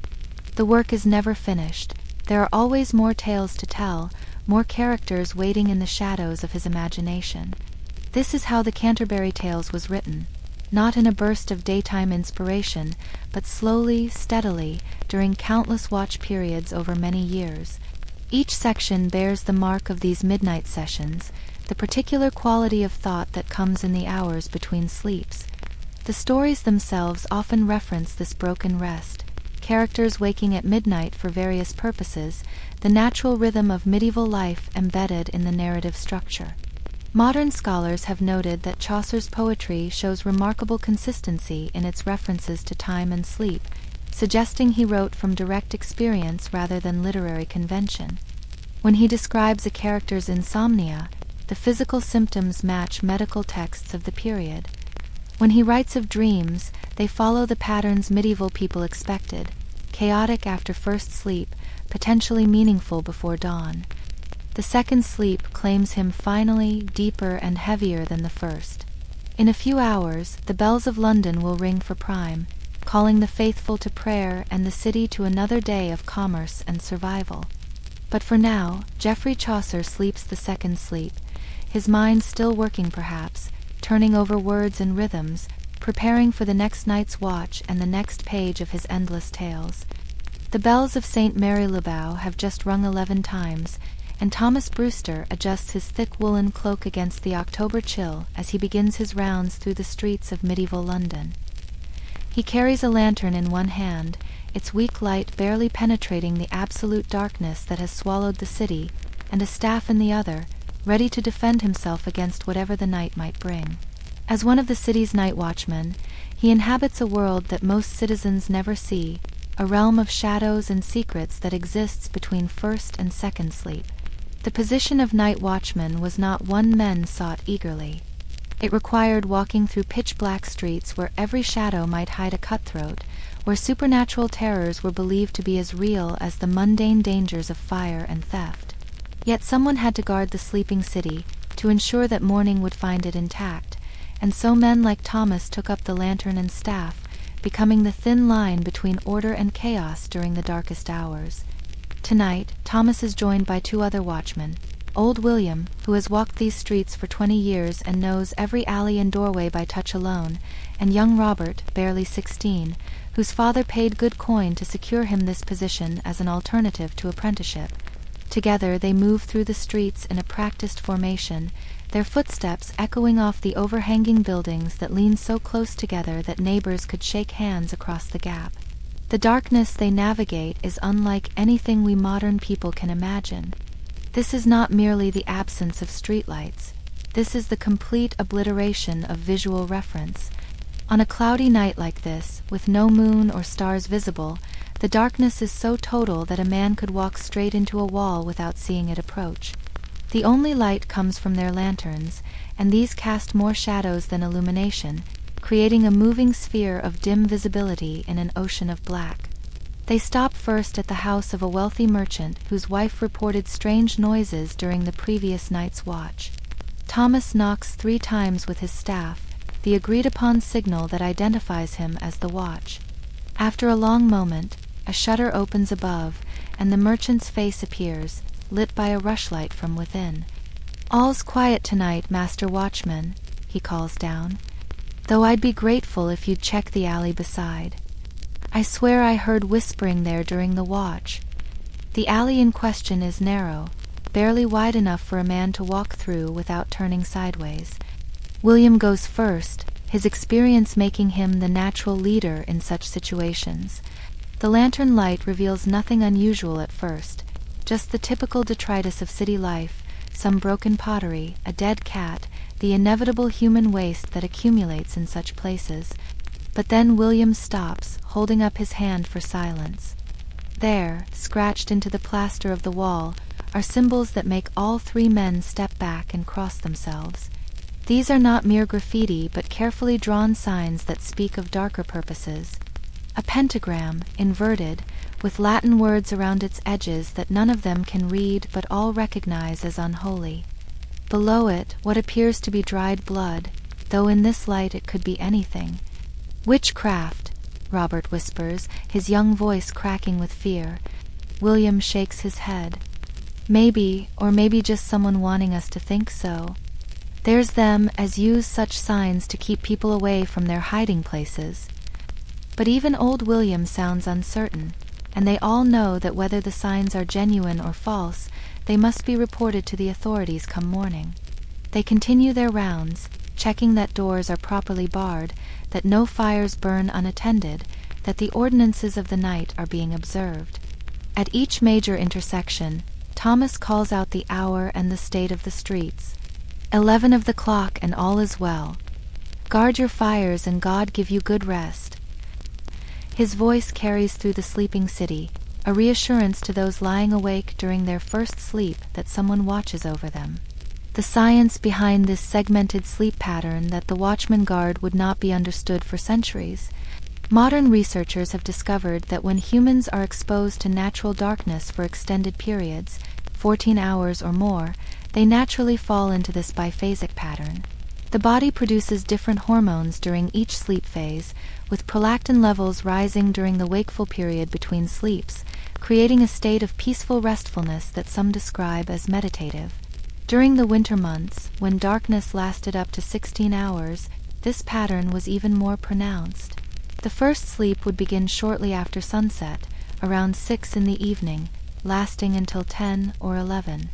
The work is never finished. There are always more tales to tell, more characters waiting in the shadows of his imagination. This is how the Canterbury Tales was written, not in a burst of daytime inspiration, but slowly, steadily, during countless watch periods over many years. Each section bears the mark of these midnight sessions, the particular quality of thought that comes in the hours between sleeps. The stories themselves often reference this broken rest, characters waking at midnight for various purposes, the natural rhythm of medieval life embedded in the narrative structure. Modern scholars have noted that Chaucer's poetry shows remarkable consistency in its references to time and sleep, suggesting he wrote from direct experience rather than literary convention. When he describes a character's insomnia, the physical symptoms match medical texts of the period. When he writes of dreams, they follow the patterns medieval people expected: chaotic after first sleep, potentially meaningful before dawn. The second sleep claims him finally, deeper and heavier than the first. In a few hours, the bells of London will ring for prime, calling the faithful to prayer and the city to another day of commerce and survival. But for now, Geoffrey Chaucer sleeps the second sleep, his mind still working perhaps, turning over words and rhythms, preparing for the next night's watch and the next page of his endless tales. The bells of St. Mary le Bow have just rung 11 times, and Thomas Brewster adjusts his thick woolen cloak against the October chill as he begins his rounds through the streets of medieval London. He carries a lantern in one hand, its weak light barely penetrating the absolute darkness that has swallowed the city, and a staff in the other, ready to defend himself against whatever the night might bring. As one of the city's night watchmen, he inhabits a world that most citizens never see, a realm of shadows and secrets that exists between first and second sleep. The position of night watchman was not one men sought eagerly. It required walking through pitch-black streets where every shadow might hide a cutthroat, where supernatural terrors were believed to be as real as the mundane dangers of fire and theft. Yet someone had to guard the sleeping city, to ensure that morning would find it intact, and so men like Thomas took up the lantern and staff, becoming the thin line between order and chaos during the darkest hours. Tonight, Thomas is joined by two other watchmen, Old William, who has walked these streets for 20 years and knows every alley and doorway by touch alone, and young Robert, barely 16, whose father paid good coin to secure him this position as an alternative to apprenticeship. Together they move through the streets in a practiced formation, their footsteps echoing off the overhanging buildings that lean so close together that neighbors could shake hands across the gap. The darkness they navigate is unlike anything we modern people can imagine. This is not merely the absence of streetlights. This is the complete obliteration of visual reference. On a cloudy night like this, with no moon or stars visible, the darkness is so total that a man could walk straight into a wall without seeing it approach. The only light comes from their lanterns, and these cast more shadows than illumination, creating a moving sphere of dim visibility in an ocean of black. They stop first at the house of a wealthy merchant whose wife reported strange noises during the previous night's watch. Thomas knocks 3 times with his staff, the agreed-upon signal that identifies him as the watch. After a long moment, a shutter opens above, and the merchant's face appears, lit by a rushlight from within. "All's quiet tonight, Master Watchman," he calls down, "though I'd be grateful if you'd check the alley beside. I swear I heard whispering there during the watch." The alley in question is narrow, barely wide enough for a man to walk through without turning sideways. William goes first, his experience making him the natural leader in such situations. The lantern light reveals nothing unusual at first, just the typical detritus of city life, some broken pottery, a dead cat, the inevitable human waste that accumulates in such places. But then William stops, holding up his hand for silence. There, scratched into the plaster of the wall, are symbols that make all 3 men step back and cross themselves. These are not mere graffiti, but carefully drawn signs that speak of darker purposes. A pentagram, inverted, with Latin words around its edges that none of them can read but all recognize as unholy. Below it, what appears to be dried blood, though in this light it could be anything. "Witchcraft," Robert whispers, his young voice cracking with fear. William shakes his head. "Maybe, or maybe just someone wanting us to think so. There's them as use such signs to keep people away from their hiding places." But even old William sounds uncertain, and they all know that whether the signs are genuine or false, they must be reported to the authorities come morning. They continue their rounds, checking that doors are properly barred, that no fires burn unattended, that the ordinances of the night are being observed. At each major intersection, Thomas calls out the hour and the state of the streets. 11 of the clock and all is well. Guard your fires and God give you good rest. His voice carries through the sleeping city, a reassurance to those lying awake during their first sleep that someone watches over them. The science behind this segmented sleep pattern that the watchman guard would not be understood for centuries. Modern researchers have discovered that when humans are exposed to natural darkness for extended periods, 14 hours or more, they naturally fall into this biphasic pattern. The body produces different hormones during each sleep phase, with prolactin levels rising during the wakeful period between sleeps, creating a state of peaceful restfulness that some describe as meditative. During the winter months, when darkness lasted up to 16 hours, this pattern was even more pronounced. The first sleep would begin shortly after sunset, around 6 in the evening, lasting until 10 or 11.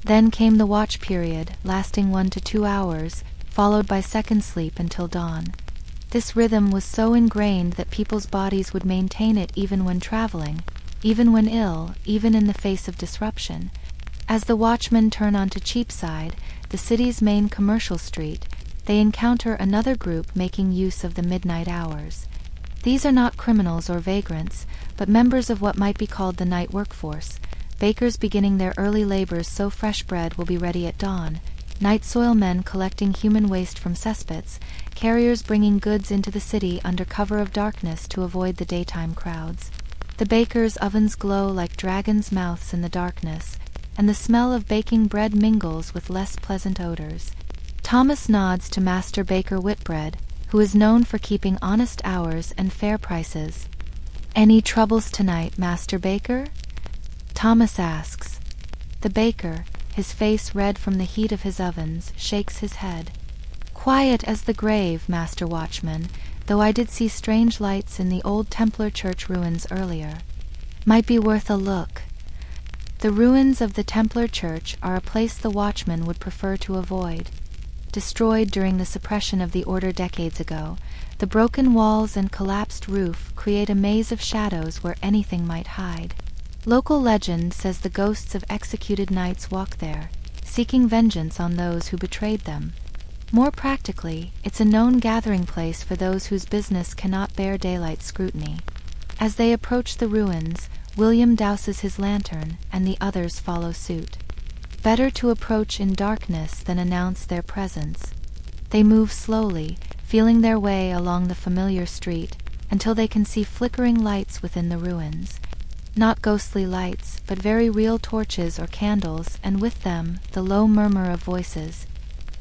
Then came the watch period, lasting 1 to 2 hours, followed by second sleep until dawn. This rhythm was so ingrained that people's bodies would maintain it even when traveling, even when ill, even in the face of disruption. As the watchmen turn onto Cheapside, the city's main commercial street, they encounter another group making use of the midnight hours. These are not criminals or vagrants, but members of what might be called the night workforce, bakers beginning their early labors so fresh bread will be ready at dawn, night soil men collecting human waste from cesspits, carriers bringing goods into the city under cover of darkness to avoid the daytime crowds. The bakers' ovens glow like dragons' mouths in the darkness, and the smell of baking bread mingles with less pleasant odors. Thomas nods to Master Baker Whitbread, who is known for keeping honest hours and fair prices. "Any troubles tonight, Master Baker?" Thomas asks. The baker, his face red from the heat of his ovens, shakes his head. "Quiet as the grave, Master Watchman, though I did see strange lights in the old Templar church ruins earlier. Might be worth a look." The ruins of the Templar church are a place the watchman would prefer to avoid. Destroyed during the suppression of the order decades ago, the broken walls and collapsed roof create a maze of shadows where anything might hide. Local legend says the ghosts of executed knights walk there, seeking vengeance on those who betrayed them. More practically, it's a known gathering place for those whose business cannot bear daylight scrutiny. As they approach the ruins, William douses his lantern, and the others follow suit. Better to approach in darkness than announce their presence. They move slowly, feeling their way along the familiar street, until they can see flickering lights within the ruins. Not ghostly lights, but very real torches or candles, and with them, the low murmur of voices.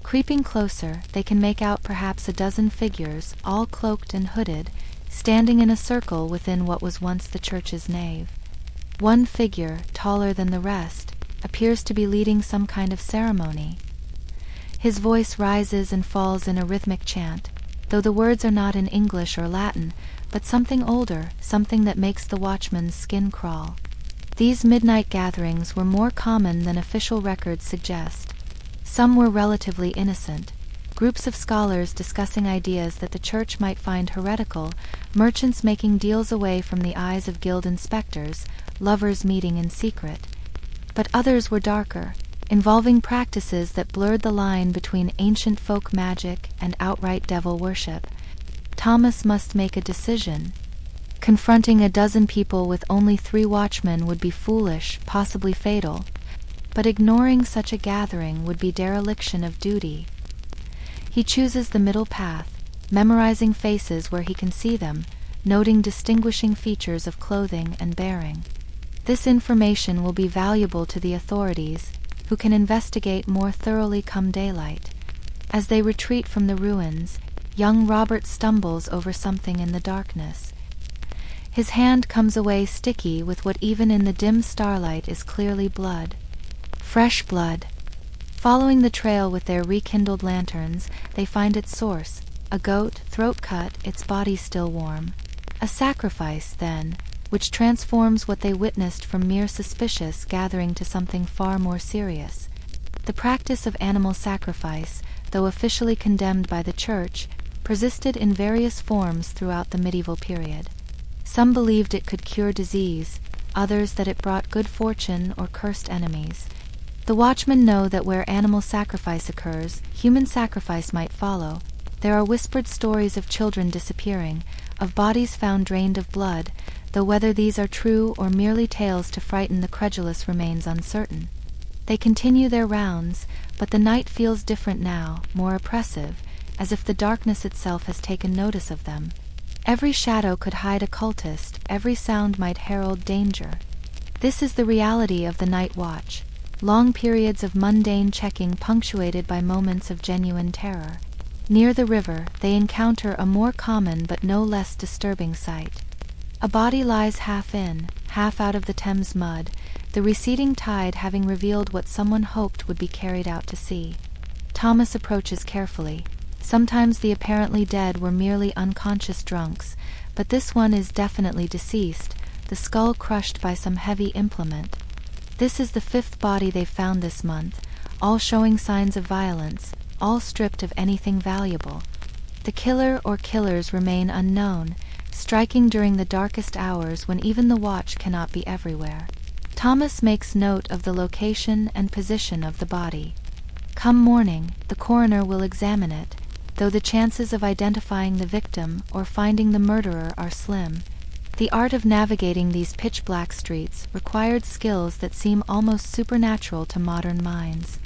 Creeping closer, they can make out perhaps a dozen figures, all cloaked and hooded, standing in a circle within what was once the church's nave. One figure, taller than the rest, appears to be leading some kind of ceremony. His voice rises and falls in a rhythmic chant, though the words are not in English or Latin, but something older, something that makes the watchman's skin crawl. These midnight gatherings were more common than official records suggest. Some were relatively innocent. Groups of scholars discussing ideas that the church might find heretical, merchants making deals away from the eyes of guild inspectors, lovers meeting in secret. But others were darker, involving practices that blurred the line between ancient folk magic and outright devil worship. Thomas must make a decision. Confronting a dozen people with only 3 watchmen would be foolish, possibly fatal, but ignoring such a gathering would be dereliction of duty. He chooses the middle path, memorizing faces where he can see them, noting distinguishing features of clothing and bearing. This information will be valuable to the authorities, who can investigate more thoroughly come daylight. As they retreat from the ruins, young Robert stumbles over something in the darkness. His hand comes away sticky with what even in the dim starlight is clearly blood. Fresh blood. Following the trail with their rekindled lanterns, they find its source, a goat, throat cut, its body still warm. A sacrifice, then, which transforms what they witnessed from mere suspicious gathering to something far more serious. The practice of animal sacrifice, though officially condemned by the church, persisted in various forms throughout the medieval period. Some believed it could cure disease, others that it brought good fortune or cursed enemies. The watchmen know that where animal sacrifice occurs, human sacrifice might follow. There are whispered stories of children disappearing, of bodies found drained of blood, though whether these are true or merely tales to frighten the credulous remains uncertain. They continue their rounds, but the night feels different now, more oppressive, as if the darkness itself has taken notice of them. Every shadow could hide a cultist, every sound might herald danger. This is the reality of the night watch, long periods of mundane checking punctuated by moments of genuine terror. Near the river, they encounter a more common but no less disturbing sight. A body lies half in, half out of the Thames mud, the receding tide having revealed what someone hoped would be carried out to sea. Thomas approaches carefully. Sometimes the apparently dead were merely unconscious drunks, but this one is definitely deceased, the skull crushed by some heavy implement. This is the 5th body they've found this month, all showing signs of violence, all stripped of anything valuable. The killer or killers remain unknown, striking during the darkest hours when even the watch cannot be everywhere. Thomas makes note of the location and position of the body. Come morning, the coroner will examine it, though the chances of identifying the victim or finding the murderer are slim. The art of navigating these pitch-black streets required skills that seem almost supernatural to modern minds.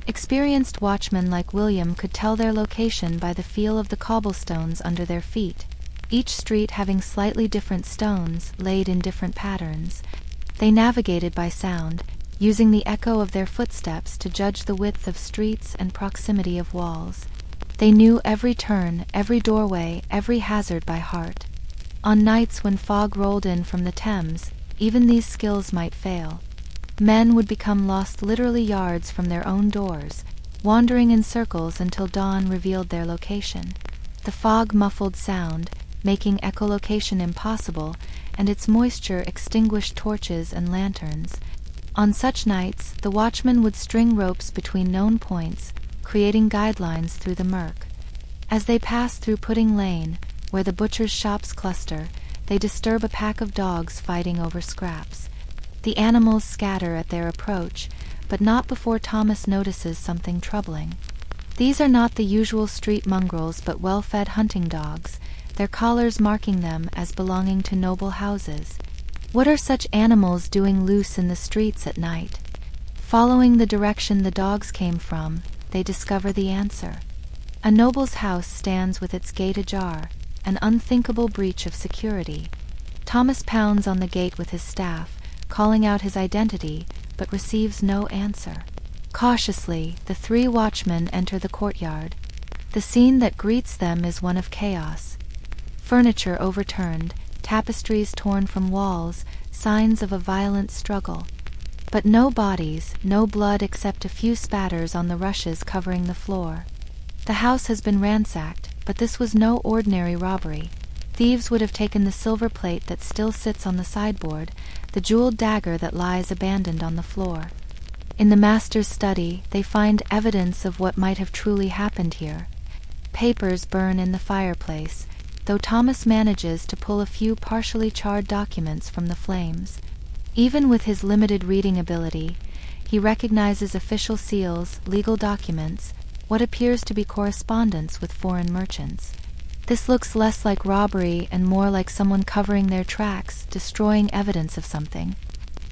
Experienced watchmen like William could tell their location by the feel of the cobblestones under their feet, each street having slightly different stones laid in different patterns. They navigated by sound, using the echo of their footsteps to judge the width of streets and proximity of walls. They knew every turn, every doorway, every hazard by heart. On nights when fog rolled in from the Thames, even these skills might fail. Men would become lost literally yards from their own doors, wandering in circles until dawn revealed their location. The fog muffled sound, making echolocation impossible, and its moisture extinguished torches and lanterns. On such nights, the watchman would string ropes between known points, creating guidelines through the murk. As they pass through Pudding Lane, where the butchers' shops cluster, they disturb a pack of dogs fighting over scraps. The animals scatter at their approach, but not before Thomas notices something troubling. These are not the usual street mongrels but well-fed hunting dogs, their collars marking them as belonging to noble houses. What are such animals doing loose in the streets at night? Following the direction the dogs came from, they discover the answer. A noble's house stands with its gate ajar, an unthinkable breach of security. Thomas pounds on the gate with his staff, calling out his identity, but receives no answer. Cautiously, the 3 watchmen enter the courtyard. The scene that greets them is one of chaos. Furniture overturned, tapestries torn from walls, signs of a violent struggle. But no bodies, no blood except a few spatters on the rushes covering the floor. The house has been ransacked, but this was no ordinary robbery. Thieves would have taken the silver plate that still sits on the sideboard, the jeweled dagger that lies abandoned on the floor. In the master's study, they find evidence of what might have truly happened here. Papers burn in the fireplace, though Thomas manages to pull a few partially charred documents from the flames. Even with his limited reading ability, he recognizes official seals, legal documents, what appears to be correspondence with foreign merchants. This looks less like robbery and more like someone covering their tracks, destroying evidence of something.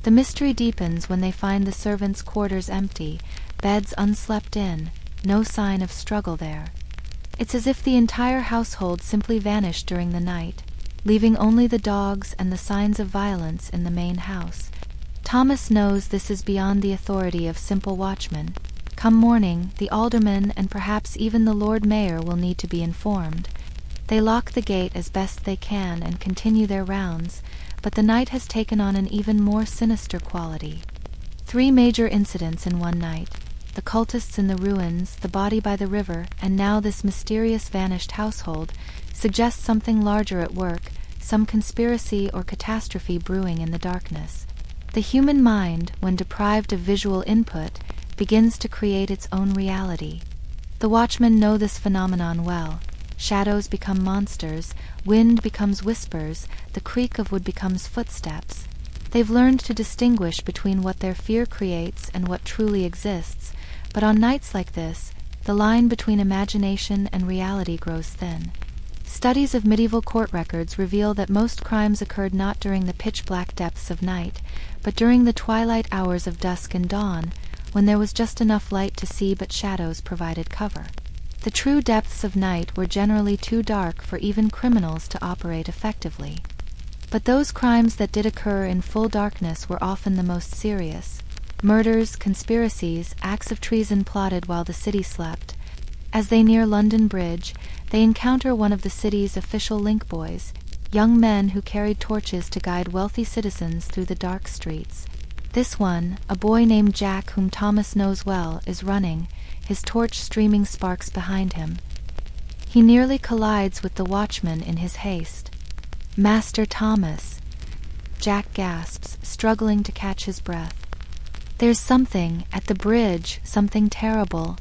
The mystery deepens when they find the servants' quarters empty, beds unslept in, no sign of struggle there. It's as if the entire household simply vanished during the night, leaving only the dogs and the signs of violence in the main house. Thomas knows this is beyond the authority of simple watchmen. Come morning, the alderman and perhaps even the Lord Mayor will need to be informed. They lock the gate as best they can and continue their rounds, but the night has taken on an even more sinister quality. 3 major incidents in one night: the cultists in the ruins, the body by the river, and now this mysterious vanished household, suggest something larger at work, some conspiracy or catastrophe brewing in the darkness. The human mind, when deprived of visual input, begins to create its own reality. The watchmen know this phenomenon well. Shadows become monsters, wind becomes whispers, the creak of wood becomes footsteps. They've learned to distinguish between what their fear creates and what truly exists, but on nights like this, the line between imagination and reality grows thin. Studies of medieval court records reveal that most crimes occurred not during the pitch-black depths of night, but during the twilight hours of dusk and dawn, when there was just enough light to see but shadows provided cover. The true depths of night were generally too dark for even criminals to operate effectively. But those crimes that did occur in full darkness were often the most serious. Murders, conspiracies, acts of treason plotted while the city slept. As they near London Bridge, they encounter one of the city's official link boys, young men who carried torches to guide wealthy citizens through the dark streets. This one, a boy named Jack whom Thomas knows well, is running, his torch streaming sparks behind him. He nearly collides with the watchman in his haste. "Master Thomas!" Jack gasps, struggling to catch his breath. There's something at the bridge, something terrible.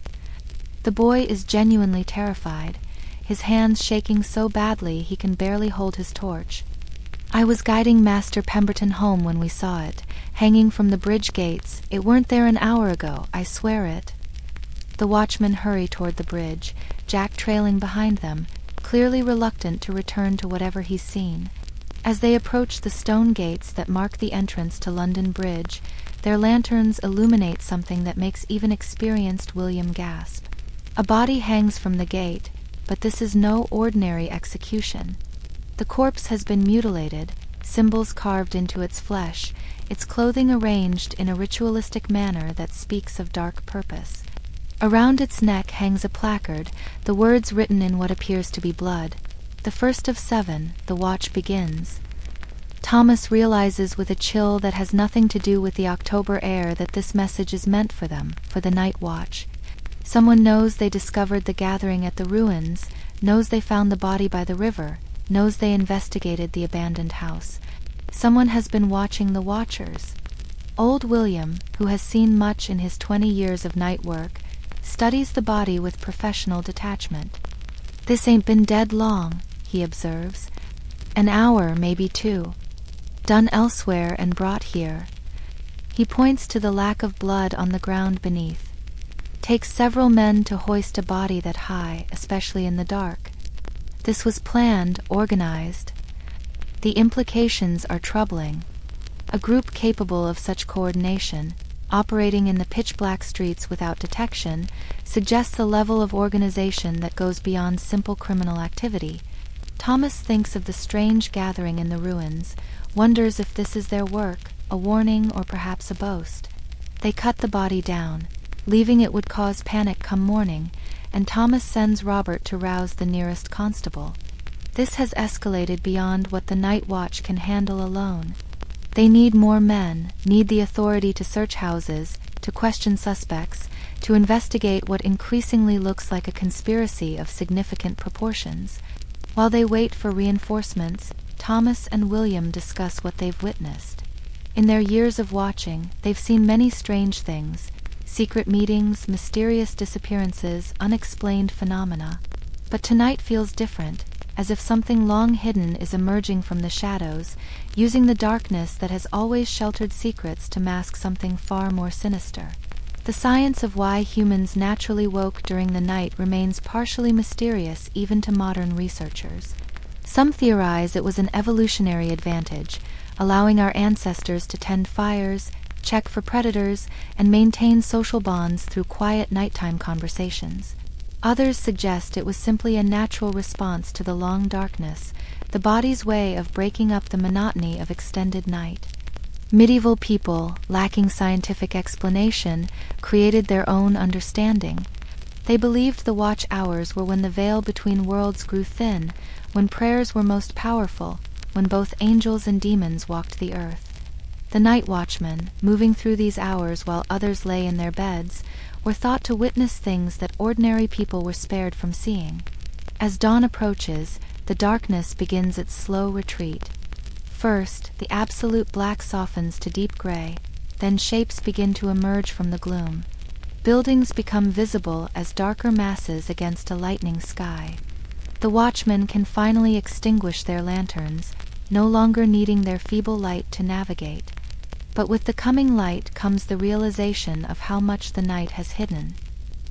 The boy is genuinely terrified, his hands shaking so badly he can barely hold his torch. I was guiding Master Pemberton home when we saw it, hanging from the bridge gates. It weren't there an hour ago, I swear it. The watchmen hurry toward the bridge, Jack trailing behind them, clearly reluctant to return to whatever he's seen. As they approach the stone gates that mark the entrance to London Bridge, their lanterns illuminate something that makes even experienced William gasp. A body hangs from the gate, but this is no ordinary execution. The corpse has been mutilated, symbols carved into its flesh, its clothing arranged in a ritualistic manner that speaks of dark purpose. Around its neck hangs a placard, the words written in what appears to be blood. The first of 7, the watch begins. Thomas realizes with a chill that has nothing to do with the October air that this message is meant for them, for the night watch. Someone knows they discovered the gathering at the ruins, knows they found the body by the river, knows they investigated the abandoned house. Someone has been watching the watchers. Old William, who has seen much in his 20 years of night work, studies the body with professional detachment. "This ain't been dead long," he observes. "An hour, maybe 2. Done elsewhere and brought here." He points to the lack of blood on the ground beneath. "Takes several men to hoist a body that high, especially in the dark. This was planned, organized. The implications are troubling. A group capable of such coordination, operating in the pitch-black streets without detection, suggests a level of organization that goes beyond simple criminal activity." Thomas thinks of the strange gathering in the ruins, wonders if this is their work, a warning or perhaps a boast. They cut the body down, leaving it would cause panic come morning, and Thomas sends Robert to rouse the nearest constable. This has escalated beyond what the night watch can handle alone. They need more men, need the authority to search houses, to question suspects, to investigate what increasingly looks like a conspiracy of significant proportions. While they wait for reinforcements, Thomas and William discuss what they've witnessed. In their years of watching, they've seen many strange things: secret meetings, mysterious disappearances, unexplained phenomena. But tonight feels different, as if something long hidden is emerging from the shadows, using the darkness that has always sheltered secrets to mask something far more sinister. The science of why humans naturally woke during the night remains partially mysterious even to modern researchers. Some theorize it was an evolutionary advantage, allowing our ancestors to tend fires, check for predators, and maintain social bonds through quiet nighttime conversations. Others suggest it was simply a natural response to the long darkness, the body's way of breaking up the monotony of extended night. Medieval people, lacking scientific explanation, created their own understanding. They believed the watch hours were when the veil between worlds grew thin, when prayers were most powerful, when both angels and demons walked the earth. The night watchmen, moving through these hours while others lay in their beds, were thought to witness things that ordinary people were spared from seeing. As dawn approaches, the darkness begins its slow retreat. First, the absolute black softens to deep gray, then shapes begin to emerge from the gloom. Buildings become visible as darker masses against a lightning sky. The watchmen can finally extinguish their lanterns, no longer needing their feeble light to navigate. But with the coming light comes the realization of how much the night has hidden.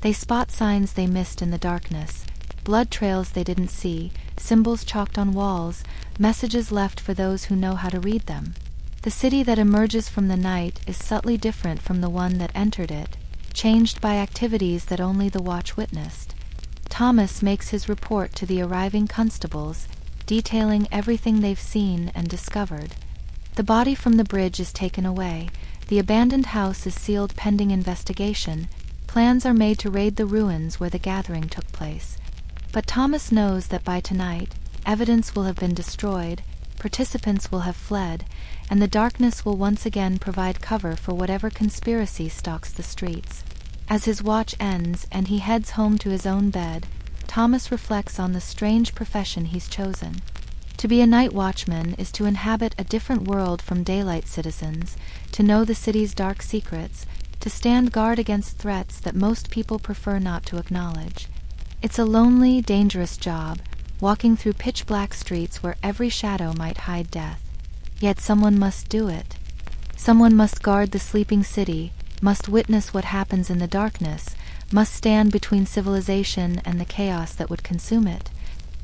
They spot signs they missed in the darkness, blood trails they didn't see, symbols chalked on walls, messages left for those who know how to read them. The city that emerges from the night is subtly different from the one that entered it, changed by activities that only the watch witnessed. Thomas makes his report to the arriving constables, detailing everything they've seen and discovered. The body from the bridge is taken away, the abandoned house is sealed pending investigation, plans are made to raid the ruins where the gathering took place. But Thomas knows that by tonight, evidence will have been destroyed, participants will have fled, and the darkness will once again provide cover for whatever conspiracy stalks the streets. As his watch ends and he heads home to his own bed, Thomas reflects on the strange profession he's chosen. To be a night watchman is to inhabit a different world from daylight citizens, to know the city's dark secrets, to stand guard against threats that most people prefer not to acknowledge. It's a lonely, dangerous job, walking through pitch-black streets where every shadow might hide death. Yet someone must do it. Someone must guard the sleeping city, must witness what happens in the darkness, must stand between civilization and the chaos that would consume it.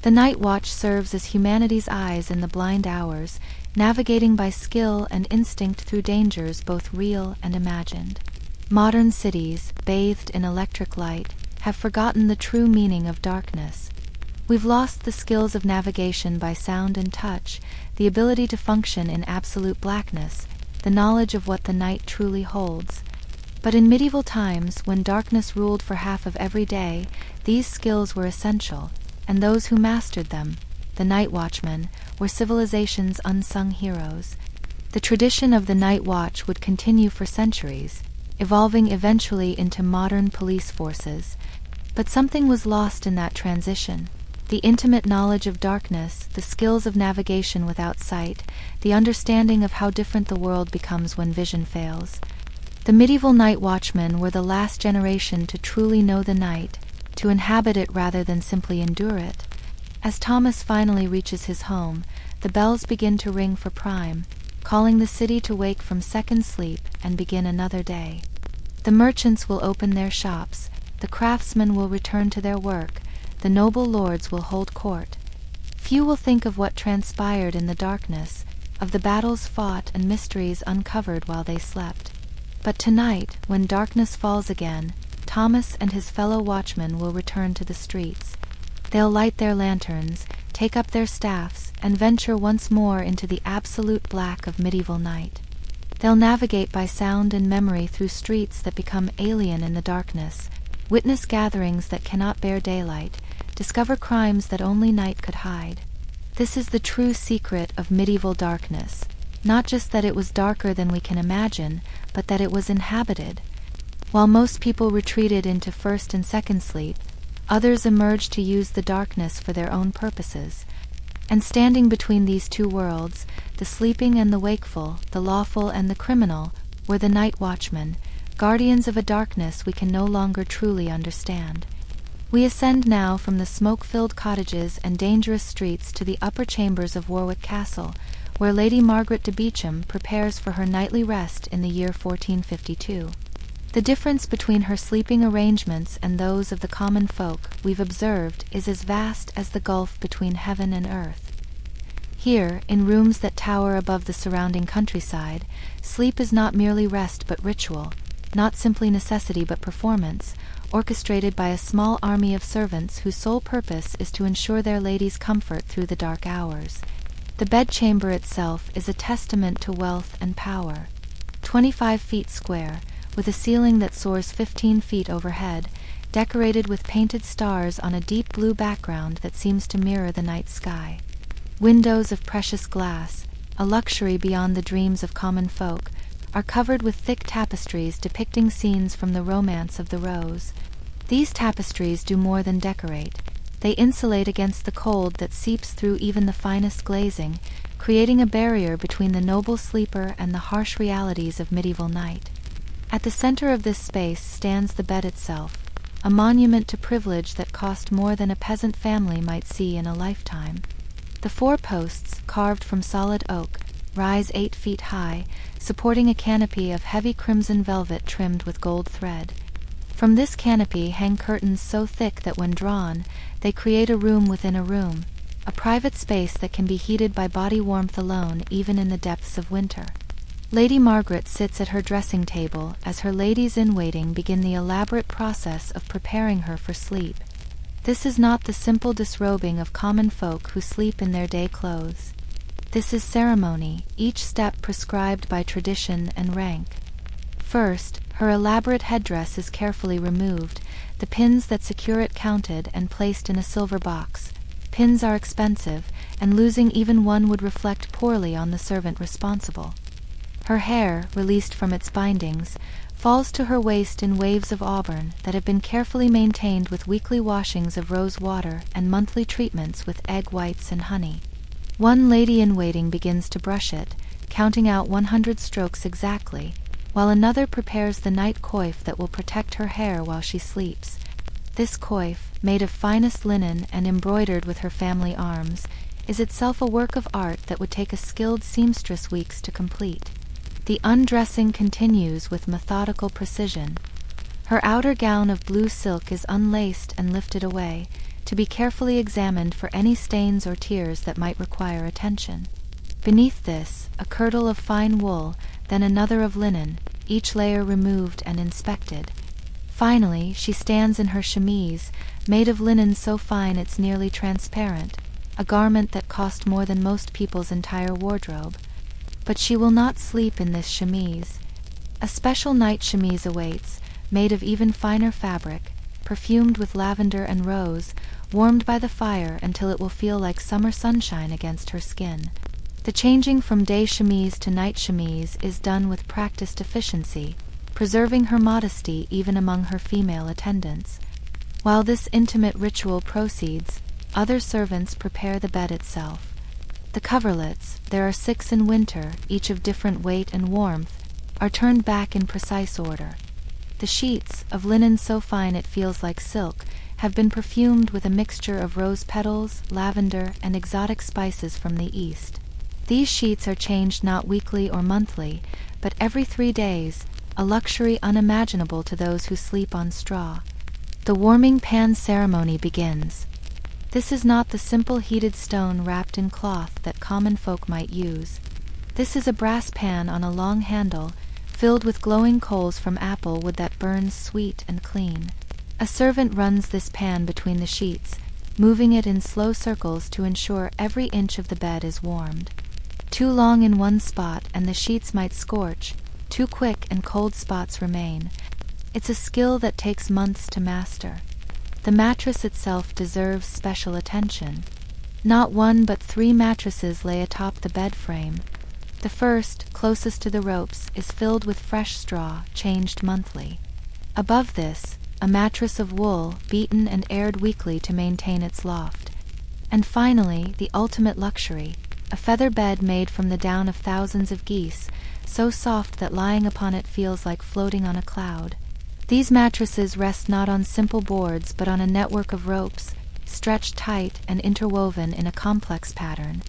The night watch serves as humanity's eyes in the blind hours, navigating by skill and instinct through dangers both real and imagined. Modern cities, bathed in electric light, have forgotten the true meaning of darkness. We've lost the skills of navigation by sound and touch, the ability to function in absolute blackness, the knowledge of what the night truly holds. But in medieval times, when darkness ruled for half of every day, these skills were essential, and those who mastered them, the night watchmen, were civilization's unsung heroes. The tradition of the night watch would continue for centuries, evolving eventually into modern police forces. But something was lost in that transition. The intimate knowledge of darkness, the skills of navigation without sight, the understanding of how different the world becomes when vision fails. The medieval night watchmen were the last generation to truly know the night, to inhabit it rather than simply endure it. As Thomas finally reaches his home, the bells begin to ring for prime, calling the city to wake from second sleep and begin another day. The merchants will open their shops, the craftsmen will return to their work, the noble lords will hold court. Few will think of what transpired in the darkness, of the battles fought and mysteries uncovered while they slept. But tonight, when darkness falls again, Thomas and his fellow watchmen will return to the streets. They'll light their lanterns, take up their staffs, and venture once more into the absolute black of medieval night. They'll navigate by sound and memory through streets that become alien in the darkness, witness gatherings that cannot bear daylight, discover crimes that only night could hide. This is the true secret of medieval darkness, not just that it was darker than we can imagine, but that it was inhabited. While most people retreated into first and second sleep, others emerged to use the darkness for their own purposes. And standing between these two worlds, the sleeping and the wakeful, the lawful and the criminal, were the night watchmen, guardians of a darkness we can no longer truly understand. We ascend now from the smoke-filled cottages and dangerous streets to the upper chambers of Warwick Castle, where Lady Margaret de Beauchamp prepares for her nightly rest in the year 1452. The difference between her sleeping arrangements and those of the common folk, we've observed, is as vast as the gulf between heaven and earth. Here, in rooms that tower above the surrounding countryside, sleep is not merely rest but ritual, not simply necessity but performance, orchestrated by a small army of servants whose sole purpose is to ensure their ladies' comfort through the dark hours. The bedchamber itself is a testament to wealth and power. 25 feet square, with a ceiling that soars 15 feet overhead, decorated with painted stars on a deep blue background that seems to mirror the night sky. Windows of precious glass, a luxury beyond the dreams of common folk, are covered with thick tapestries depicting scenes from the Romance of the Rose. These tapestries do more than decorate. They insulate against the cold that seeps through even the finest glazing, creating a barrier between the noble sleeper and the harsh realities of medieval night. At the center of this space stands the bed itself, a monument to privilege that cost more than a peasant family might see in a lifetime. The 4 posts, carved from solid oak, rise 8 feet high, supporting a canopy of heavy crimson velvet trimmed with gold thread. From this canopy hang curtains so thick that when drawn, they create a room within a room, a private space that can be heated by body warmth alone even in the depths of winter. Lady Margaret sits at her dressing table as her ladies-in-waiting begin the elaborate process of preparing her for sleep. This is not the simple disrobing of common folk who sleep in their day clothes. This is ceremony, each step prescribed by tradition and rank. First, her elaborate headdress is carefully removed, the pins that secure it counted and placed in a silver box. Pins are expensive, and losing even one would reflect poorly on the servant responsible. Her hair, released from its bindings, falls to her waist in waves of auburn that have been carefully maintained with weekly washings of rose water and monthly treatments with egg whites and honey. One lady-in-waiting begins to brush it, counting out 100 strokes exactly, while another prepares the night coif that will protect her hair while she sleeps. This coif, made of finest linen and embroidered with her family arms, is itself a work of art that would take a skilled seamstress weeks to complete. The undressing continues with methodical precision. Her outer gown of blue silk is unlaced and lifted away, to be carefully examined for any stains or tears that might require attention. Beneath this, a kirtle of fine wool, then another of linen, each layer removed and inspected. Finally, she stands in her chemise, made of linen so fine it's nearly transparent, a garment that cost more than most people's entire wardrobe. But she will not sleep in this chemise. A special night chemise awaits, made of even finer fabric, perfumed with lavender and rose, warmed by the fire until it will feel like summer sunshine against her skin. The changing from day chemise to night chemise is done with practiced efficiency, preserving her modesty even among her female attendants. While this intimate ritual proceeds, other servants prepare the bed itself. The coverlets, there are 6 in winter, each of different weight and warmth, are turned back in precise order. The sheets, of linen so fine it feels like silk, have been perfumed with a mixture of rose petals, lavender, and exotic spices from the East. These sheets are changed not weekly or monthly, but every 3 days, a luxury unimaginable to those who sleep on straw. The warming pan ceremony begins. This is not the simple heated stone wrapped in cloth that common folk might use. This is a brass pan on a long handle, filled with glowing coals from apple wood that burns sweet and clean. A servant runs this pan between the sheets, moving it in slow circles to ensure every inch of the bed is warmed. Too long in one spot and the sheets might scorch, too quick and cold spots remain. It's a skill that takes months to master. The mattress itself deserves special attention. Not 1 but 3 mattresses lay atop the bed frame. The first, closest to the ropes, is filled with fresh straw, changed monthly. Above this, a mattress of wool, beaten and aired weekly to maintain its loft. And finally, the ultimate luxury, a feather bed made from the down of thousands of geese, so soft that lying upon it feels like floating on a cloud. These mattresses rest not on simple boards but on a network of ropes, stretched tight and interwoven in a complex pattern.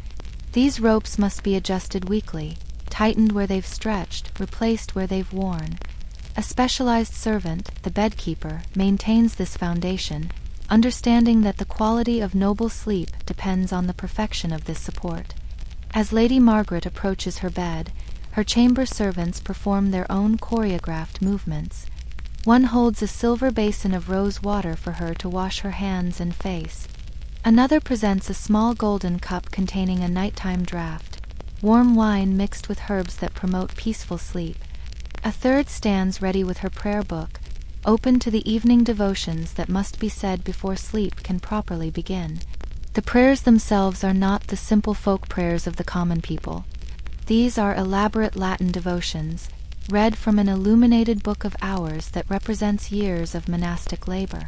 These ropes must be adjusted weekly, tightened where they've stretched, replaced where they've worn. A specialized servant, the bedkeeper, maintains this foundation, understanding that the quality of noble sleep depends on the perfection of this support. As Lady Margaret approaches her bed, her chamber servants perform their own choreographed movements. One holds a silver basin of rose water for her to wash her hands and face. Another presents a small golden cup containing a nighttime draught, warm wine mixed with herbs that promote peaceful sleep. A third stands ready with her prayer book, open to the evening devotions that must be said before sleep can properly begin. The prayers themselves are not the simple folk prayers of the common people. These are elaborate Latin devotions, read from an illuminated book of hours that represents years of monastic labor.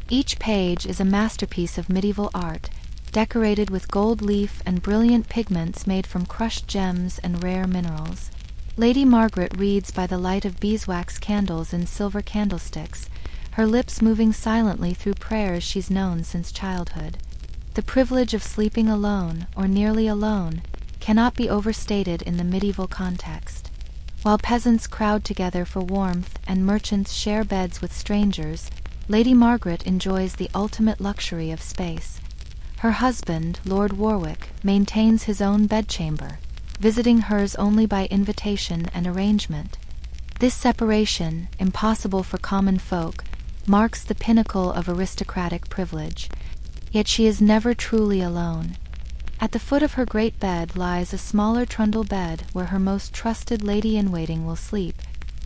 Each page is a masterpiece of medieval art, decorated with gold leaf and brilliant pigments made from crushed gems and rare minerals. Lady Margaret reads by the light of beeswax candles in silver candlesticks, her lips moving silently through prayers she's known since childhood. The privilege of sleeping alone, or nearly alone, cannot be overstated in the medieval context. While peasants crowd together for warmth and merchants share beds with strangers, Lady Margaret enjoys the ultimate luxury of space. Her husband, Lord Warwick, maintains his own bedchamber, visiting hers only by invitation and arrangement. This separation, impossible for common folk, marks the pinnacle of aristocratic privilege. Yet she is never truly alone. At the foot of her great bed lies a smaller trundle bed where her most trusted lady-in-waiting will sleep,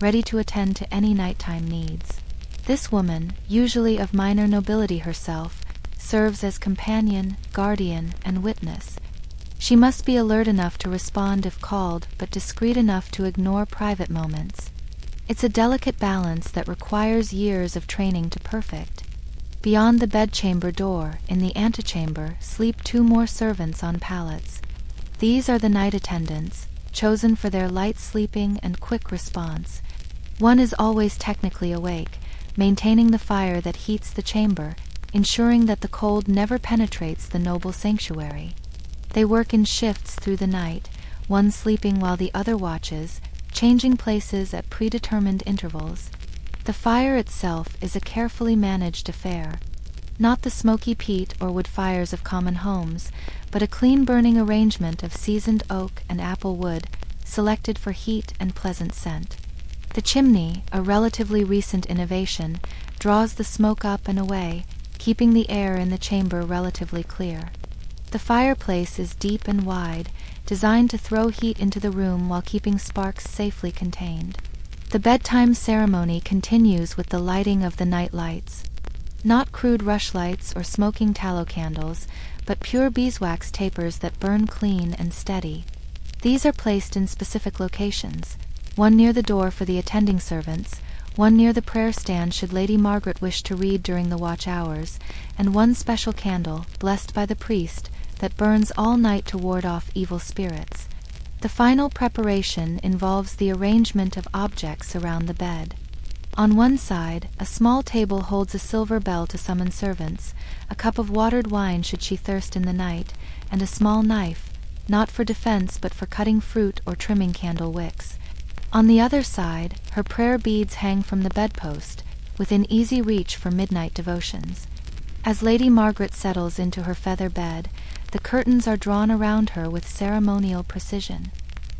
ready to attend to any nighttime needs. This woman, usually of minor nobility herself, serves as companion, guardian, and witness. She must be alert enough to respond if called, but discreet enough to ignore private moments. It's a delicate balance that requires years of training to perfect. Beyond the bedchamber door, in the antechamber, sleep 2 more servants on pallets. These are the night attendants, chosen for their light sleeping and quick response. One is always technically awake, maintaining the fire that heats the chamber, ensuring that the cold never penetrates the noble sanctuary. They work in shifts through the night, one sleeping while the other watches, changing places at predetermined intervals. The fire itself is a carefully managed affair. Not the smoky peat or wood fires of common homes, but a clean-burning arrangement of seasoned oak and apple wood, selected for heat and pleasant scent. The chimney, a relatively recent innovation, draws the smoke up and away, keeping the air in the chamber relatively clear. The fireplace is deep and wide, designed to throw heat into the room while keeping sparks safely contained. The bedtime ceremony continues with the lighting of the night lights. Not crude rushlights or smoking tallow candles, but pure beeswax tapers that burn clean and steady. These are placed in specific locations, one near the door for the attending servants, one near the prayer stand should Lady Margaret wish to read during the watch hours, and one special candle, blessed by the priest, that burns all night to ward off evil spirits. The final preparation involves the arrangement of objects around the bed. On one side, a small table holds a silver bell to summon servants, a cup of watered wine should she thirst in the night, and a small knife, not for defense but for cutting fruit or trimming candle wicks. On the other side, her prayer beads hang from the bedpost, within easy reach for midnight devotions. As Lady Margaret settles into her feather bed, the curtains are drawn around her with ceremonial precision.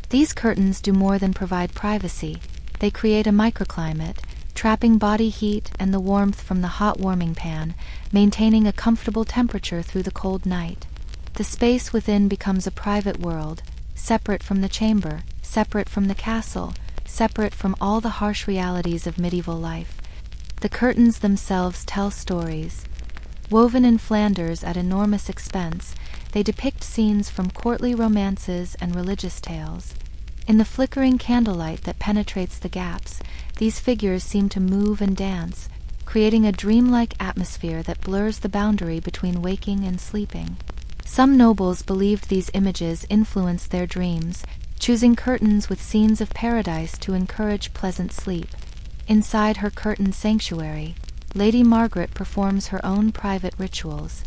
These curtains do more than provide privacy. They create a microclimate, trapping body heat and the warmth from the hot warming pan, maintaining a comfortable temperature through the cold night. The space within becomes a private world, separate from the chamber, separate from the castle, separate from all the harsh realities of medieval life. The curtains themselves tell stories. Woven in Flanders at enormous expense, they depict scenes from courtly romances and religious tales. In the flickering candlelight that penetrates the gaps, these figures seem to move and dance, creating a dreamlike atmosphere that blurs the boundary between waking and sleeping. Some nobles believed these images influenced their dreams, choosing curtains with scenes of paradise to encourage pleasant sleep. Inside her curtained sanctuary, Lady Margaret performs her own private rituals.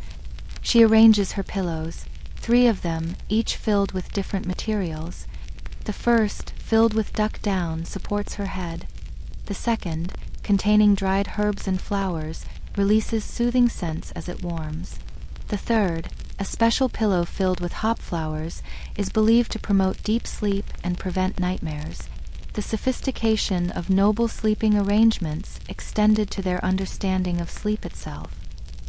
She arranges her pillows, 3 of them, each filled with different materials. The first, filled with duck down, supports her head. The second, containing dried herbs and flowers, releases soothing scents as it warms. The third, a special pillow filled with hop flowers, is believed to promote deep sleep and prevent nightmares. The sophistication of noble sleeping arrangements extended to their understanding of sleep itself.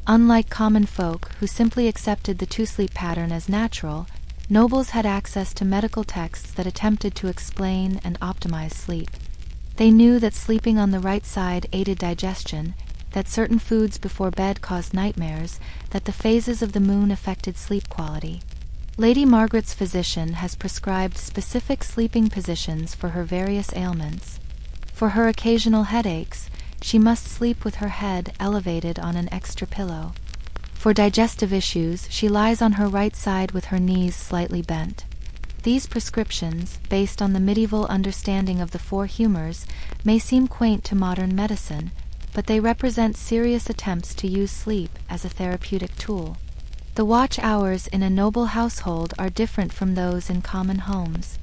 Unlike common folk who simply accepted the two-sleep pattern as natural, nobles had access to medical texts that attempted to explain and optimize sleep. They knew that sleeping on the right side aided digestion, that certain foods before bed caused nightmares, that the phases of the moon affected sleep quality. Lady Margaret's physician has prescribed specific sleeping positions for her various ailments. For her occasional headaches, she must sleep with her head elevated on an extra pillow. For digestive issues, she lies on her right side with her knees slightly bent. These prescriptions, based on the medieval understanding of the 4 humors, may seem quaint to modern medicine, but they represent serious attempts to use sleep as a therapeutic tool. The watch hours in a noble household are different from those in common homes.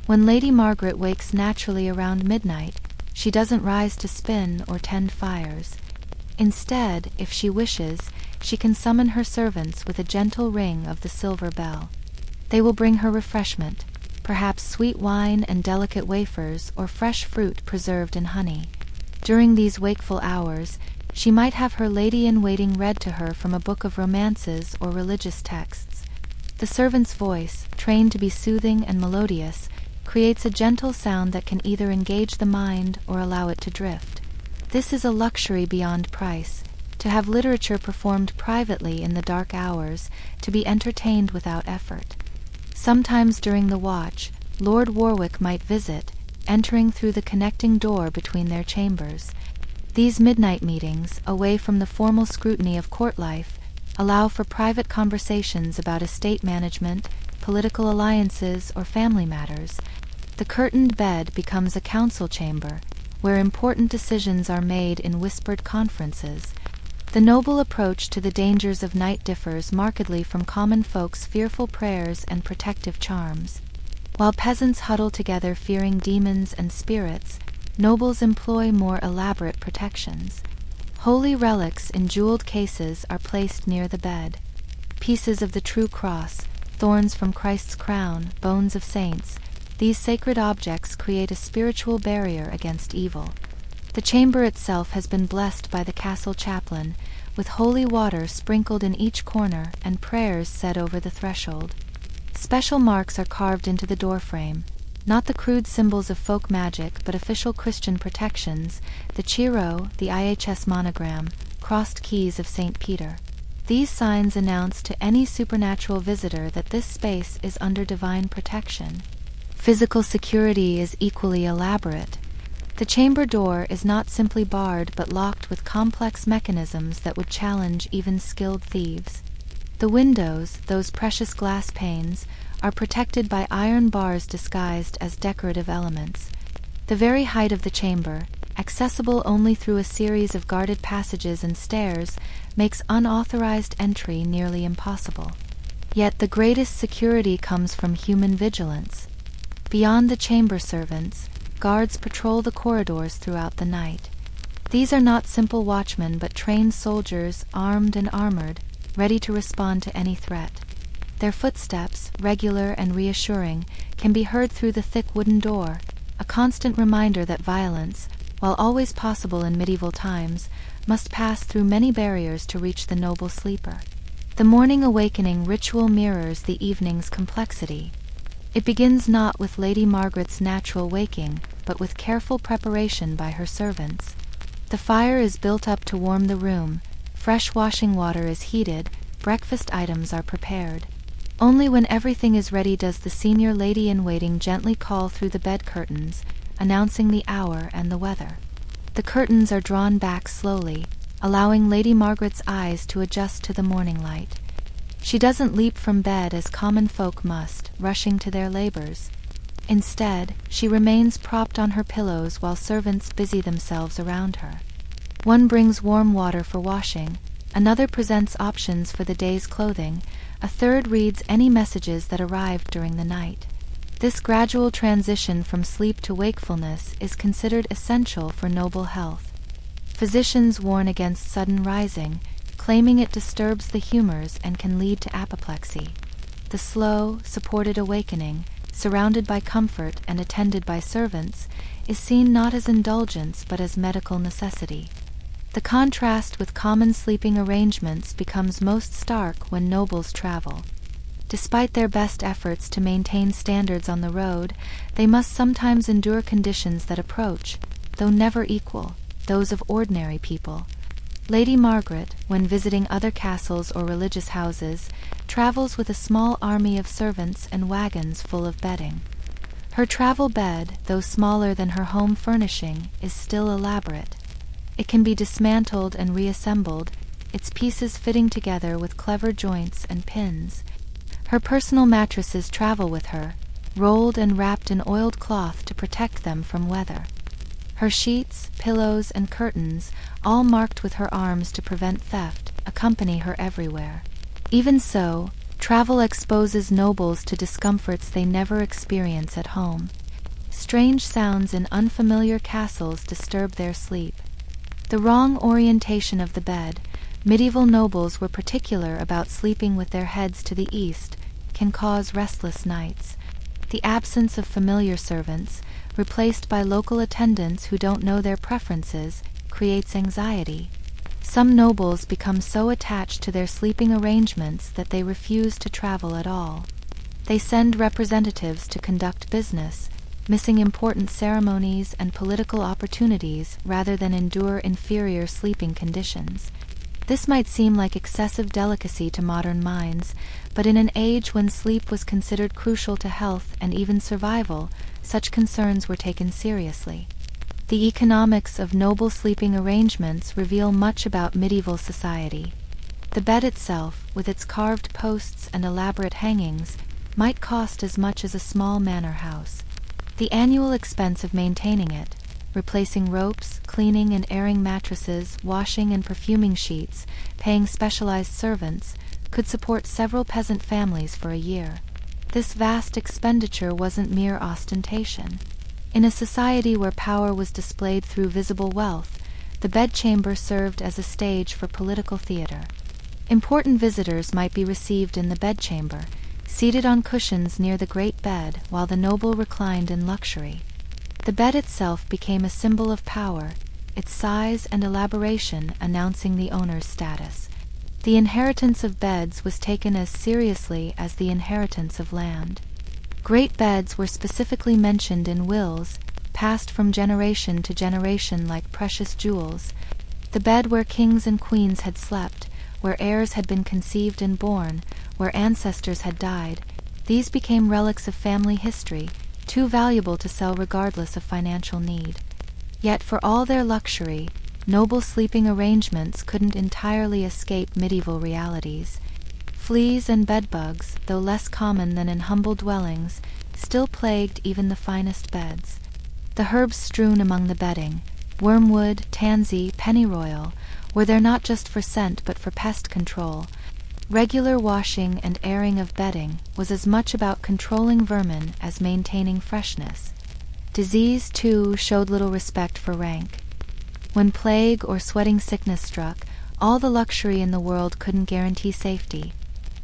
When Lady Margaret wakes naturally around midnight, she doesn't rise to spin or tend fires. Instead, if she wishes, she can summon her servants with a gentle ring of the silver bell. They will bring her refreshment, perhaps sweet wine and delicate wafers or fresh fruit preserved in honey. During these wakeful hours, she might have her lady-in-waiting read to her from a book of romances or religious texts. The servant's voice, trained to be soothing and melodious, creates a gentle sound that can either engage the mind or allow it to drift. This is a luxury beyond price, to have literature performed privately in the dark hours, to be entertained without effort. Sometimes during the watch, Lord Warwick might visit, entering through the connecting door between their chambers. These midnight meetings, away from the formal scrutiny of court life, allow for private conversations about estate management, political alliances, or family matters. The curtained bed becomes a council chamber, where important decisions are made in whispered conferences. The noble approach to the dangers of night differs markedly from common folks' fearful prayers and protective charms. While peasants huddle together fearing demons and spirits, nobles employ more elaborate protections. Holy relics in jeweled cases are placed near the bed. Pieces of the true cross, thorns from Christ's crown, bones of saints, these sacred objects create a spiritual barrier against evil. The chamber itself has been blessed by the castle chaplain, with holy water sprinkled in each corner and prayers said over the threshold. Special marks are carved into the doorframe, not the crude symbols of folk magic but official Christian protections, the Chiro, the IHS monogram, crossed keys of St. Peter. These signs announce to any supernatural visitor that this space is under divine protection. Physical security is equally elaborate. The chamber door is not simply barred but locked with complex mechanisms that would challenge even skilled thieves. The windows, those precious glass panes, are protected by iron bars disguised as decorative elements. The very height of the chamber, accessible only through a series of guarded passages and stairs, makes unauthorized entry nearly impossible. Yet the greatest security comes from human vigilance. Beyond the chamber servants, guards patrol the corridors throughout the night. These are not simple watchmen but trained soldiers, armed and armored, ready to respond to any threat. Their footsteps, regular and reassuring, can be heard through the thick wooden door, a constant reminder that violence, while always possible in medieval times, must pass through many barriers to reach the noble sleeper. The morning awakening ritual mirrors the evening's complexity. It begins not with Lady Margaret's natural waking, but with careful preparation by her servants. The fire is built up to warm the room, fresh washing water is heated, breakfast items are prepared. Only when everything is ready does the senior lady-in-waiting gently call through the bed curtains, announcing the hour and the weather. The curtains are drawn back slowly, allowing Lady Margaret's eyes to adjust to the morning light. She doesn't leap from bed as common folk must, rushing to their labors. Instead, she remains propped on her pillows while servants busy themselves around her. One brings warm water for washing, another presents options for the day's clothing, a third reads any messages that arrived during the night. This gradual transition from sleep to wakefulness is considered essential for noble health. Physicians warn against sudden rising, claiming it disturbs the humors and can lead to apoplexy. The slow, supported awakening, surrounded by comfort and attended by servants, is seen not as indulgence but as medical necessity. The contrast with common sleeping arrangements becomes most stark when nobles travel. Despite their best efforts to maintain standards on the road, they must sometimes endure conditions that approach, though never equal, those of ordinary people. Lady Margaret, when visiting other castles or religious houses, travels with a small army of servants and wagons full of bedding. Her travel bed, though smaller than her home furnishing, is still elaborate. It can be dismantled and reassembled, its pieces fitting together with clever joints and pins. Her personal mattresses travel with her, rolled and wrapped in oiled cloth to protect them from weather. Her sheets, pillows, and curtains, all marked with her arms to prevent theft, accompany her everywhere. Even so, travel exposes nobles to discomforts they never experience at home. Strange sounds in unfamiliar castles disturb their sleep. The wrong orientation of the bed, medieval nobles were particular about sleeping with their heads to the east, can cause restless nights. The absence of familiar servants, replaced by local attendants who don't know their preferences, creates anxiety. Some nobles become so attached to their sleeping arrangements that they refuse to travel at all. They send representatives to conduct business, missing important ceremonies and political opportunities rather than endure inferior sleeping conditions. This might seem like excessive delicacy to modern minds, but in an age when sleep was considered crucial to health and even survival, such concerns were taken seriously. The economics of noble sleeping arrangements reveal much about medieval society. The bed itself, with its carved posts and elaborate hangings, might cost as much as a small manor house. The annual expense of maintaining it, replacing ropes, cleaning and airing mattresses, washing and perfuming sheets, paying specialized servants, could support several peasant families for a year. This vast expenditure wasn't mere ostentation. In a society where power was displayed through visible wealth, the bedchamber served as a stage for political theater. Important visitors might be received in the bedchamber, seated on cushions near the great bed while the noble reclined in luxury. The bed itself became a symbol of power, its size and elaboration announcing the owner's status. The inheritance of beds was taken as seriously as the inheritance of land. Great beds were specifically mentioned in wills, passed from generation to generation like precious jewels. The bed where kings and queens had slept, where heirs had been conceived and born, where ancestors had died, these became relics of family history, too valuable to sell regardless of financial need. Yet for all their luxury, noble sleeping arrangements couldn't entirely escape medieval realities. Fleas and bedbugs, though less common than in humble dwellings, still plagued even the finest beds. The herbs strewn among the bedding, wormwood, tansy, pennyroyal, were there not just for scent but for pest control. Regular washing and airing of bedding was as much about controlling vermin as maintaining freshness. Disease, too, showed little respect for rank. When plague or sweating sickness struck, all the luxury in the world couldn't guarantee safety.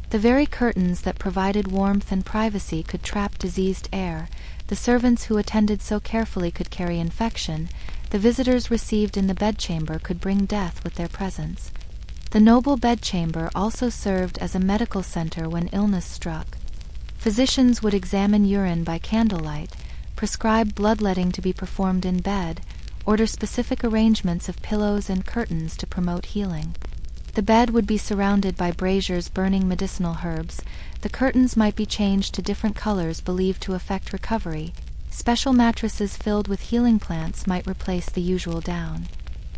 The very curtains that provided warmth and privacy could trap diseased air, the servants who attended so carefully could carry infection, the visitors received in the bedchamber could bring death with their presence. The noble bedchamber also served as a medical center when illness struck. Physicians would examine urine by candlelight, prescribe bloodletting to be performed in bed, order specific arrangements of pillows and curtains to promote healing. The bed would be surrounded by braziers burning medicinal herbs. The curtains might be changed to different colors believed to affect recovery. Special mattresses filled with healing plants might replace the usual down.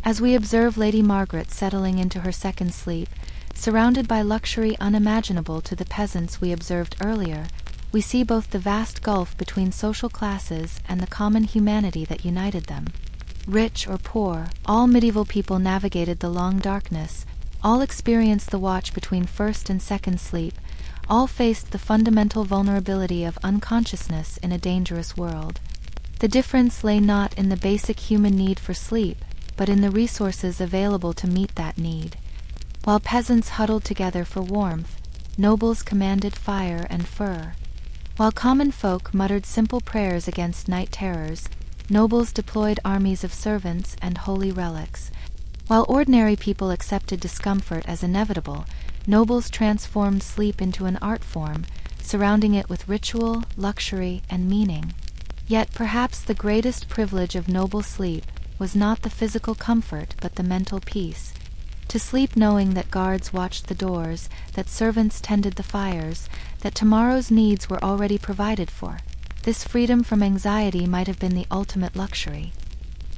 As we observe Lady Margaret settling into her second sleep, surrounded by luxury unimaginable to the peasants we observed earlier, we see both the vast gulf between social classes and the common humanity that united them. Rich or poor, all medieval people navigated the long darkness, all experienced the watch between first and second sleep, all faced the fundamental vulnerability of unconsciousness in a dangerous world. The difference lay not in the basic human need for sleep, but in the resources available to meet that need. While peasants huddled together for warmth, nobles commanded fire and fur. While common folk muttered simple prayers against night terrors, nobles deployed armies of servants and holy relics. While ordinary people accepted discomfort as inevitable, nobles transformed sleep into an art form, surrounding it with ritual, luxury, and meaning. Yet perhaps the greatest privilege of noble sleep was not the physical comfort but the mental peace. To sleep knowing that guards watched the doors, that servants tended the fires, that tomorrow's needs were already provided for. This freedom from anxiety might have been the ultimate luxury.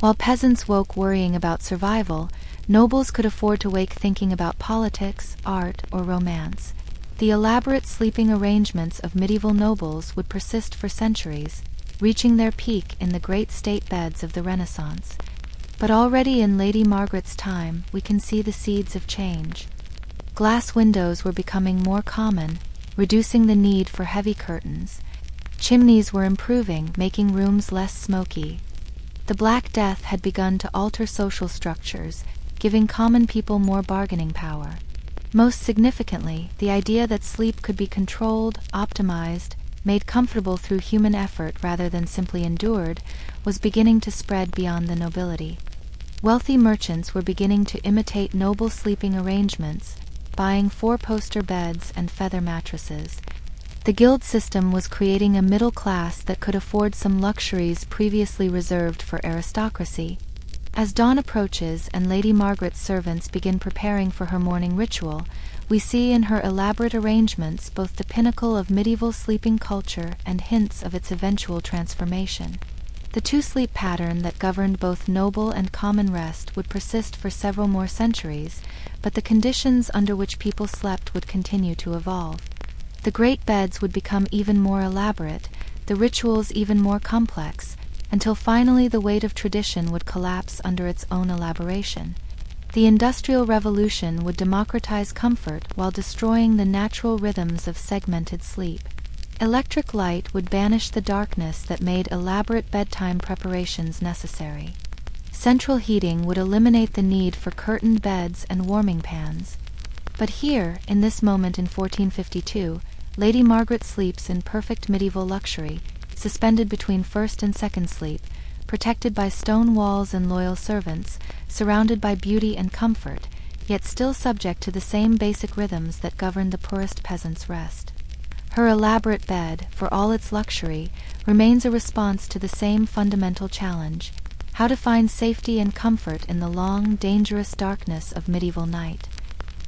While peasants woke worrying about survival, nobles could afford to wake thinking about politics, art, or romance. The elaborate sleeping arrangements of medieval nobles would persist for centuries, reaching their peak in the great state beds of the Renaissance. But already in Lady Margaret's time, we can see the seeds of change. Glass windows were becoming more common, reducing the need for heavy curtains. Chimneys were improving, making rooms less smoky. The Black Death had begun to alter social structures, giving common people more bargaining power. Most significantly, the idea that sleep could be controlled, optimized, made comfortable through human effort rather than simply endured, was beginning to spread beyond the nobility. Wealthy merchants were beginning to imitate noble sleeping arrangements, buying four-poster beds and feather mattresses. The guild system was creating a middle class that could afford some luxuries previously reserved for aristocracy. As dawn approaches and Lady Margaret's servants begin preparing for her morning ritual, we see in her elaborate arrangements both the pinnacle of medieval sleeping culture and hints of its eventual transformation. The two-sleep pattern that governed both noble and common rest would persist for several more centuries, but the conditions under which people slept would continue to evolve. The great beds would become even more elaborate, the rituals even more complex, until finally the weight of tradition would collapse under its own elaboration. The Industrial Revolution would democratize comfort while destroying the natural rhythms of segmented sleep. Electric light would banish the darkness that made elaborate bedtime preparations necessary. Central heating would eliminate the need for curtained beds and warming pans. But here, in this moment in 1452, Lady Margaret sleeps in perfect medieval luxury, suspended between first and second sleep, protected by stone walls and loyal servants, surrounded by beauty and comfort, yet still subject to the same basic rhythms that govern the poorest peasant's rest. Her elaborate bed, for all its luxury, remains a response to the same fundamental challenge: how to find safety and comfort in the long, dangerous darkness of medieval night.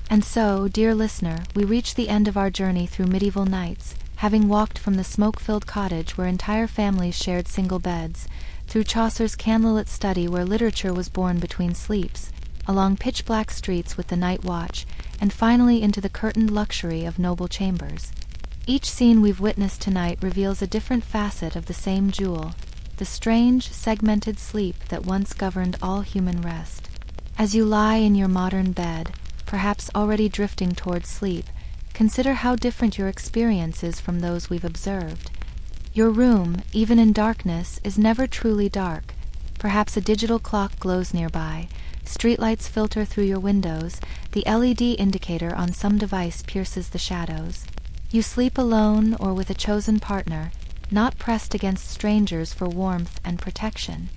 And so, dear listener, we reach the end of our journey through medieval nights, having walked from the smoke-filled cottage where entire families shared single beds, through Chaucer's candlelit study where literature was born between sleeps, along pitch-black streets with the night watch, and finally into the curtained luxury of noble chambers. Each scene we've witnessed tonight reveals a different facet of the same jewel, the strange, segmented sleep that once governed all human rest. As you lie in your modern bed, perhaps already drifting towards sleep, consider how different your experience is from those we've observed. Your room, even in darkness, is never truly dark. Perhaps a digital clock glows nearby, streetlights filter through your windows, the LED indicator on some device pierces the shadows. You sleep alone or with a chosen partner, not pressed against strangers for warmth and protection.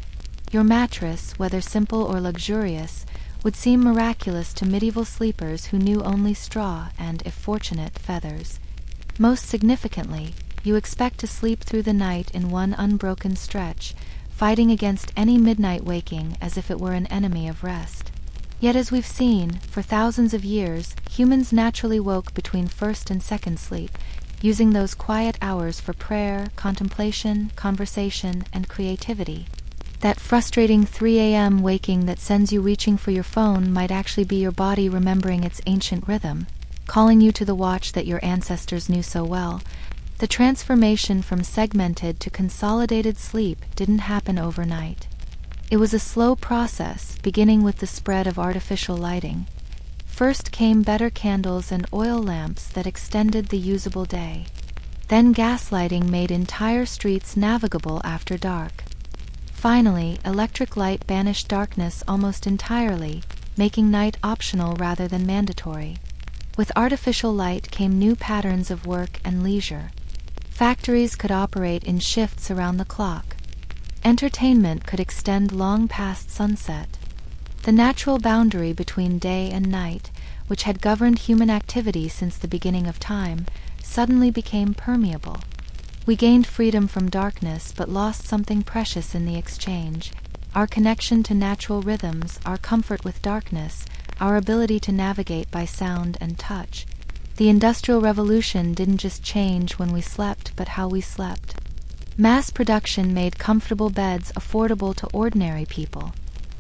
Your mattress, whether simple or luxurious, would seem miraculous to medieval sleepers who knew only straw and, if fortunate, feathers. Most significantly, you expect to sleep through the night in one unbroken stretch, fighting against any midnight waking as if it were an enemy of rest. Yet as we've seen, for thousands of years, humans naturally woke between first and second sleep, using those quiet hours for prayer, contemplation, conversation, and creativity. That frustrating 3 a.m. waking that sends you reaching for your phone might actually be your body remembering its ancient rhythm, calling you to the watch that your ancestors knew so well. The transformation from segmented to consolidated sleep didn't happen overnight. It was a slow process, beginning with the spread of artificial lighting. First came better candles and oil lamps that extended the usable day. Then gaslighting made entire streets navigable after dark. Finally, electric light banished darkness almost entirely, making night optional rather than mandatory. With artificial light came new patterns of work and leisure. Factories could operate in shifts around the clock. Entertainment could extend long past sunset. The natural boundary between day and night, which had governed human activity since the beginning of time, suddenly became permeable. We gained freedom from darkness but lost something precious in the exchange: our connection to natural rhythms, our comfort with darkness, our ability to navigate by sound and touch. The Industrial Revolution didn't just change when we slept, but how we slept. Mass production made comfortable beds affordable to ordinary people.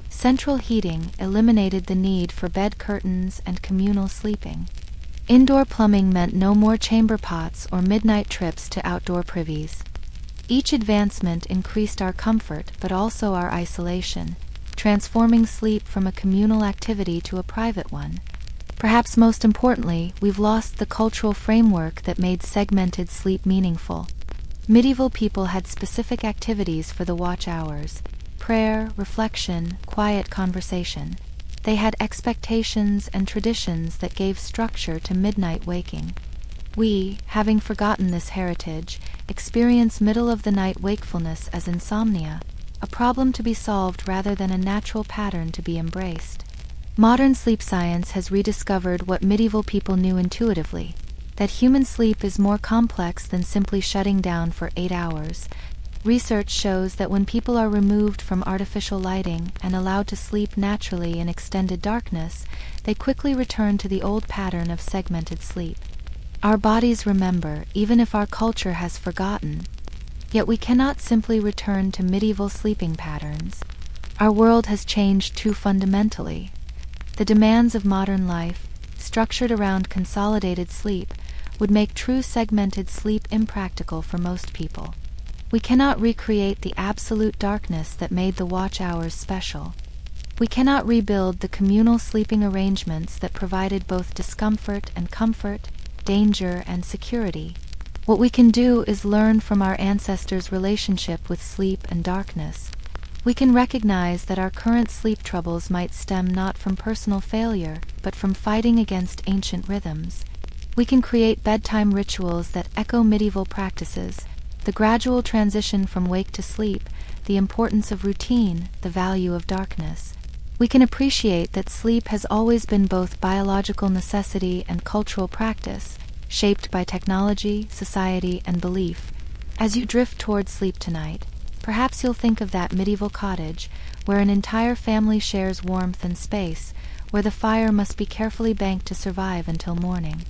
Central heating eliminated the need for bed curtains and communal sleeping. Indoor plumbing meant no more chamber pots or midnight trips to outdoor privies. Each advancement increased our comfort but also our isolation, transforming sleep from a communal activity to a private one. Perhaps most importantly, we've lost the cultural framework that made segmented sleep meaningful. Medieval people had specific activities for the watch hours: prayer, reflection, quiet conversation. They had expectations and traditions that gave structure to midnight waking. We, having forgotten this heritage, experience middle-of-the-night wakefulness as insomnia, a problem to be solved rather than a natural pattern to be embraced. Modern sleep science has rediscovered what medieval people knew intuitively: that human sleep is more complex than simply shutting down for 8 hours. Research shows that when people are removed from artificial lighting and allowed to sleep naturally in extended darkness, they quickly return to the old pattern of segmented sleep. Our bodies remember, even if our culture has forgotten. Yet we cannot simply return to medieval sleeping patterns. Our world has changed too fundamentally. The demands of modern life, structured around consolidated sleep, would make true segmented sleep impractical for most people. We cannot recreate the absolute darkness that made the watch hours special. We cannot rebuild the communal sleeping arrangements that provided both discomfort and comfort, danger and security. What we can do is learn from our ancestors' relationship with sleep and darkness. We can recognize that our current sleep troubles might stem not from personal failure, but from fighting against ancient rhythms. We can create bedtime rituals that echo medieval practices, the gradual transition from wake to sleep, the importance of routine, the value of darkness. We can appreciate that sleep has always been both biological necessity and cultural practice, shaped by technology, society, and belief. As you drift toward sleep tonight, perhaps you'll think of that medieval cottage, where an entire family shares warmth and space, where the fire must be carefully banked to survive until morning.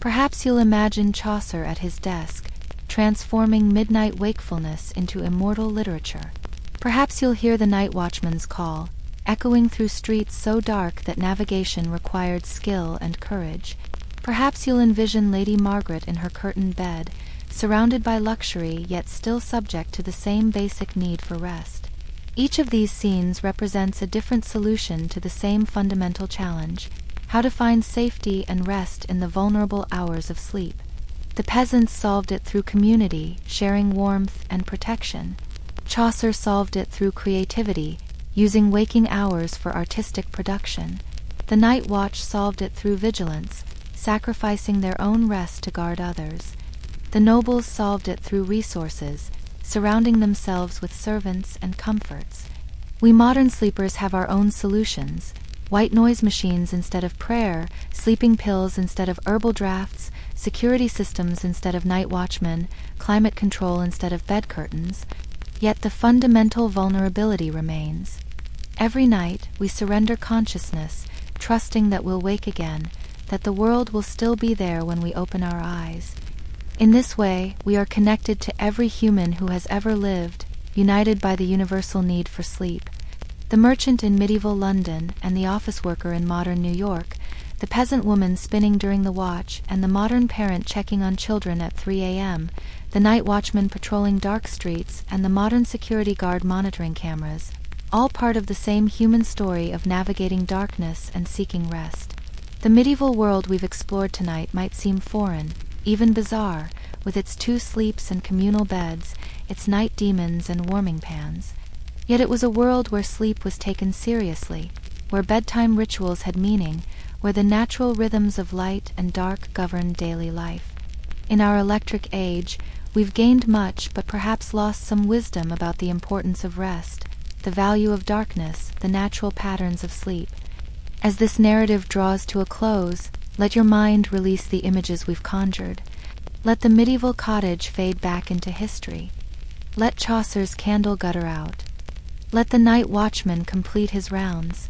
Perhaps you'll imagine Chaucer at his desk, transforming midnight wakefulness into immortal literature. Perhaps you'll hear the night watchman's call, echoing through streets so dark that navigation required skill and courage. Perhaps you'll envision Lady Margaret in her curtained bed, surrounded by luxury yet still subject to the same basic need for rest. Each of these scenes represents a different solution to the same fundamental challenge: how to find safety and rest in the vulnerable hours of sleep. The peasants solved it through community, sharing warmth and protection. Chaucer solved it through creativity, using waking hours for artistic production. The night watch solved it through vigilance, sacrificing their own rest to guard others. The nobles solved it through resources, surrounding themselves with servants and comforts. We modern sleepers have our own solutions: white noise machines instead of prayer, sleeping pills instead of herbal drafts, security systems instead of night watchmen, climate control instead of bed curtains. Yet the fundamental vulnerability remains. Every night we surrender consciousness, trusting that we'll wake again, that the world will still be there when we open our eyes. In this way, we are connected to every human who has ever lived, united by the universal need for sleep. The merchant in medieval London and the office worker in modern New York, the peasant woman spinning during the watch and the modern parent checking on children at 3 a.m., the night watchman patrolling dark streets and the modern security guard monitoring cameras, all part of the same human story of navigating darkness and seeking rest. The medieval world we've explored tonight might seem foreign, even bizarre, with its 2 sleeps and communal beds, its night demons and warming pans. Yet it was a world where sleep was taken seriously, where bedtime rituals had meaning, where the natural rhythms of light and dark governed daily life. In our electric age, we've gained much but perhaps lost some wisdom about the importance of rest, the value of darkness, the natural patterns of sleep. As this narrative draws to a close, let your mind release the images we've conjured. Let the medieval cottage fade back into history. Let Chaucer's candle gutter out. Let the night watchman complete his rounds.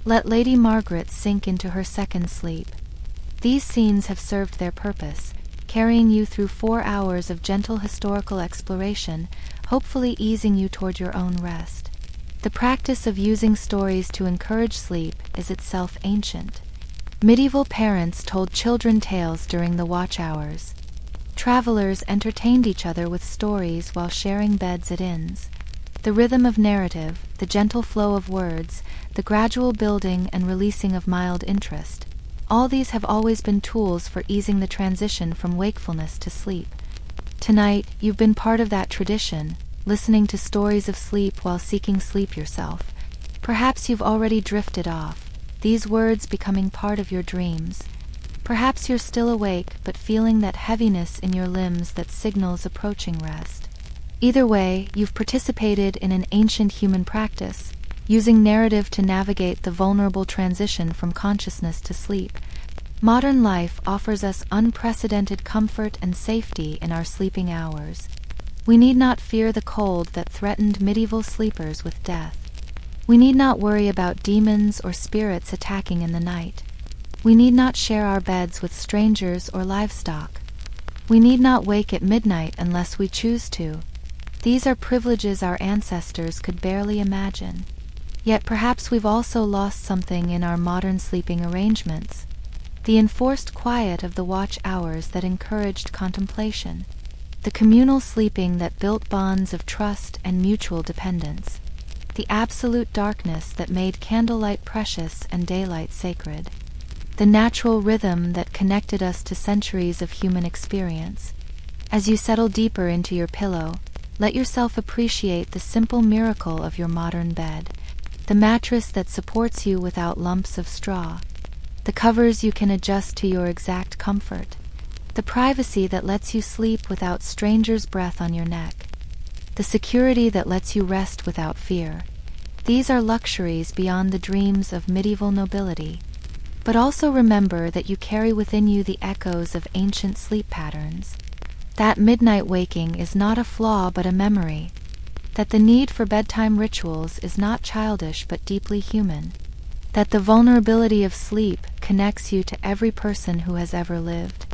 Let Lady Margaret sink into her second sleep. These scenes have served their purpose, carrying you through 4 hours of gentle historical exploration, hopefully easing you toward your own rest. The practice of using stories to encourage sleep is itself ancient. Medieval parents told children tales during the watch hours. Travelers entertained each other with stories while sharing beds at inns. The rhythm of narrative, the gentle flow of words, the gradual building and releasing of mild interest, all these have always been tools for easing the transition from wakefulness to sleep. Tonight, you've been part of that tradition, listening to stories of sleep while seeking sleep yourself. Perhaps you've already drifted off, these words becoming part of your dreams. Perhaps you're still awake but feeling that heaviness in your limbs that signals approaching rest. Either way, you've participated in an ancient human practice, using narrative to navigate the vulnerable transition from consciousness to sleep. Modern life offers us unprecedented comfort and safety in our sleeping hours. We need not fear the cold that threatened medieval sleepers with death. We need not worry about demons or spirits attacking in the night. We need not share our beds with strangers or livestock. We need not wake at midnight unless we choose to. These are privileges our ancestors could barely imagine. Yet perhaps we've also lost something in our modern sleeping arrangements. the enforced quiet of the watch hours that encouraged contemplation, the communal sleeping that built bonds of trust and mutual dependence, the absolute darkness that made candlelight precious and daylight sacred, the natural rhythm that connected us to centuries of human experience. As you settle deeper into your pillow, let yourself appreciate the simple miracle of your modern bed, the mattress that supports you without lumps of straw, the covers you can adjust to your exact comfort, the privacy that lets you sleep without strangers' breath on your neck, the security that lets you rest without fear. These are luxuries beyond the dreams of medieval nobility. But also remember that you carry within you the echoes of ancient sleep patterns. That midnight waking is not a flaw but a memory. That the need for bedtime rituals is not childish but deeply human. That the vulnerability of sleep connects you to every person who has ever lived.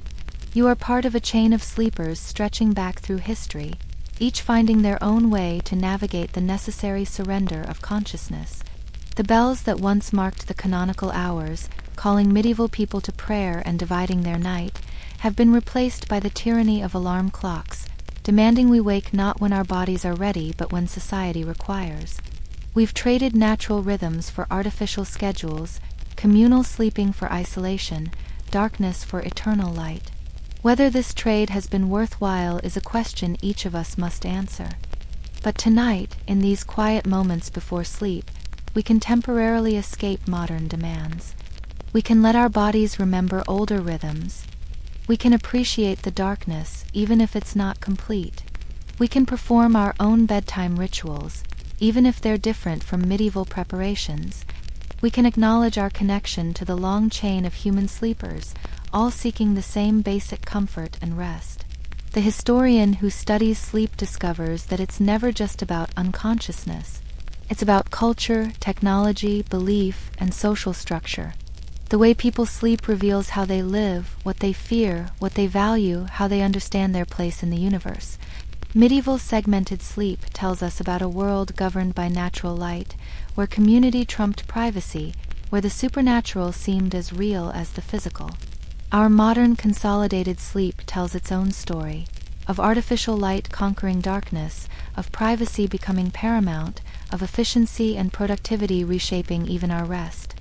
You are part of a chain of sleepers stretching back through history, each finding their own way to navigate the necessary surrender of consciousness. The bells that once marked the canonical hours, calling medieval people to prayer and dividing their night, have been replaced by the tyranny of alarm clocks, demanding we wake not when our bodies are ready but when society requires. We've traded natural rhythms for artificial schedules, communal sleeping for isolation, darkness for eternal light. Whether this trade has been worthwhile is a question each of us must answer. But tonight, in these quiet moments before sleep, we can temporarily escape modern demands. We can let our bodies remember older rhythms. We can appreciate the darkness, even if it's not complete. We can perform our own bedtime rituals, even if they're different from medieval preparations. We can acknowledge our connection to the long chain of human sleepers, all seeking the same basic comfort and rest. The historian who studies sleep discovers that it's never just about unconsciousness. It's about culture, technology, belief, and social structure. The way people sleep reveals how they live, what they fear, what they value, how they understand their place in the universe. Medieval segmented sleep tells us about a world governed by natural light, where community trumped privacy, where the supernatural seemed as real as the physical. Our modern consolidated sleep tells its own story, of artificial light conquering darkness, of privacy becoming paramount, of efficiency and productivity reshaping even our rest.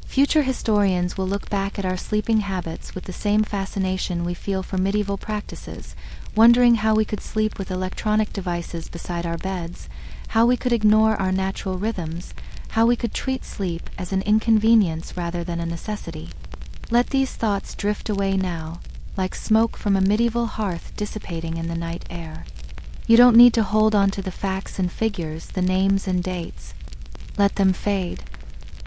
Future historians will look back at our sleeping habits with the same fascination we feel for medieval practices, wondering how we could sleep with electronic devices beside our beds, how we could ignore our natural rhythms, how we could treat sleep as an inconvenience rather than a necessity. Let these thoughts drift away now, like smoke from a medieval hearth dissipating in the night air. You don't need to hold on to the facts and figures, the names and dates. Let them fade.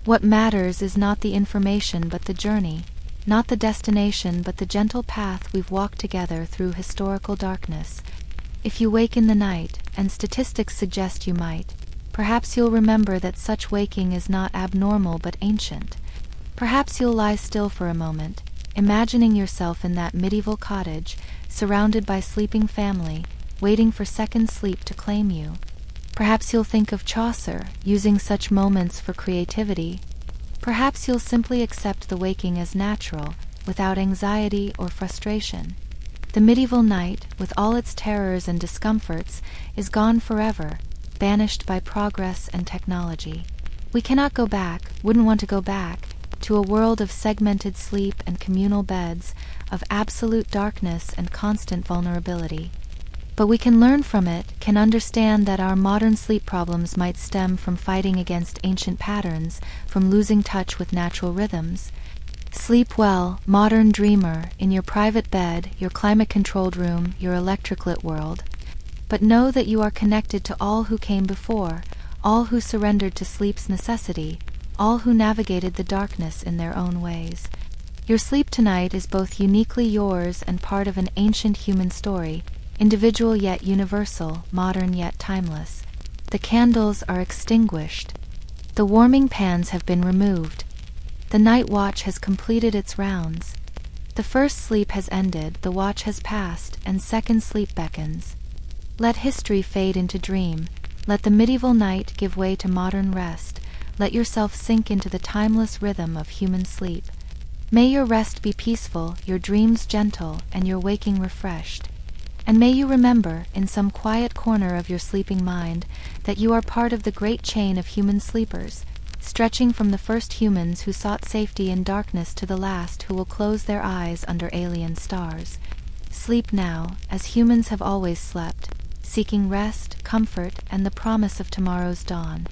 What matters is not the information but the journey, not the destination but the gentle path we've walked together through historical darkness. If you wake in the night, and statistics suggest you might, perhaps you'll remember that such waking is not abnormal but ancient. Perhaps you'll lie still for a moment, imagining yourself in that medieval cottage, surrounded by sleeping family, waiting for second sleep to claim you. Perhaps you'll think of Chaucer, using such moments for creativity. Perhaps you'll simply accept the waking as natural, without anxiety or frustration. The medieval night, with all its terrors and discomforts, is gone forever, banished by progress and technology. We cannot go back, wouldn't want to go back, to a world of segmented sleep and communal beds, of absolute darkness and constant vulnerability. But we can learn from it, can understand that our modern sleep problems might stem from fighting against ancient patterns, from losing touch with natural rhythms. Sleep well, modern dreamer, in your private bed, your climate-controlled room, your electric-lit world. But know that you are connected to all who came before, all who surrendered to sleep's necessity, all who navigated the darkness in their own ways. Your sleep tonight is both uniquely yours and part of an ancient human story, individual yet universal, modern yet timeless. The candles are extinguished. The warming pans have been removed. The night watch has completed its rounds. The first sleep has ended, the watch has passed, and second sleep beckons. Let history fade into dream. Let the medieval night give way to modern rest. Let yourself sink into the timeless rhythm of human sleep. May your rest be peaceful, your dreams gentle, and your waking refreshed. And may you remember, in some quiet corner of your sleeping mind, that you are part of the great chain of human sleepers, stretching from the first humans who sought safety in darkness to the last who will close their eyes under alien stars. Sleep now, as humans have always slept, seeking rest, comfort, and the promise of tomorrow's dawn.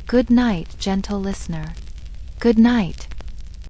Good night, gentle listener. Good night.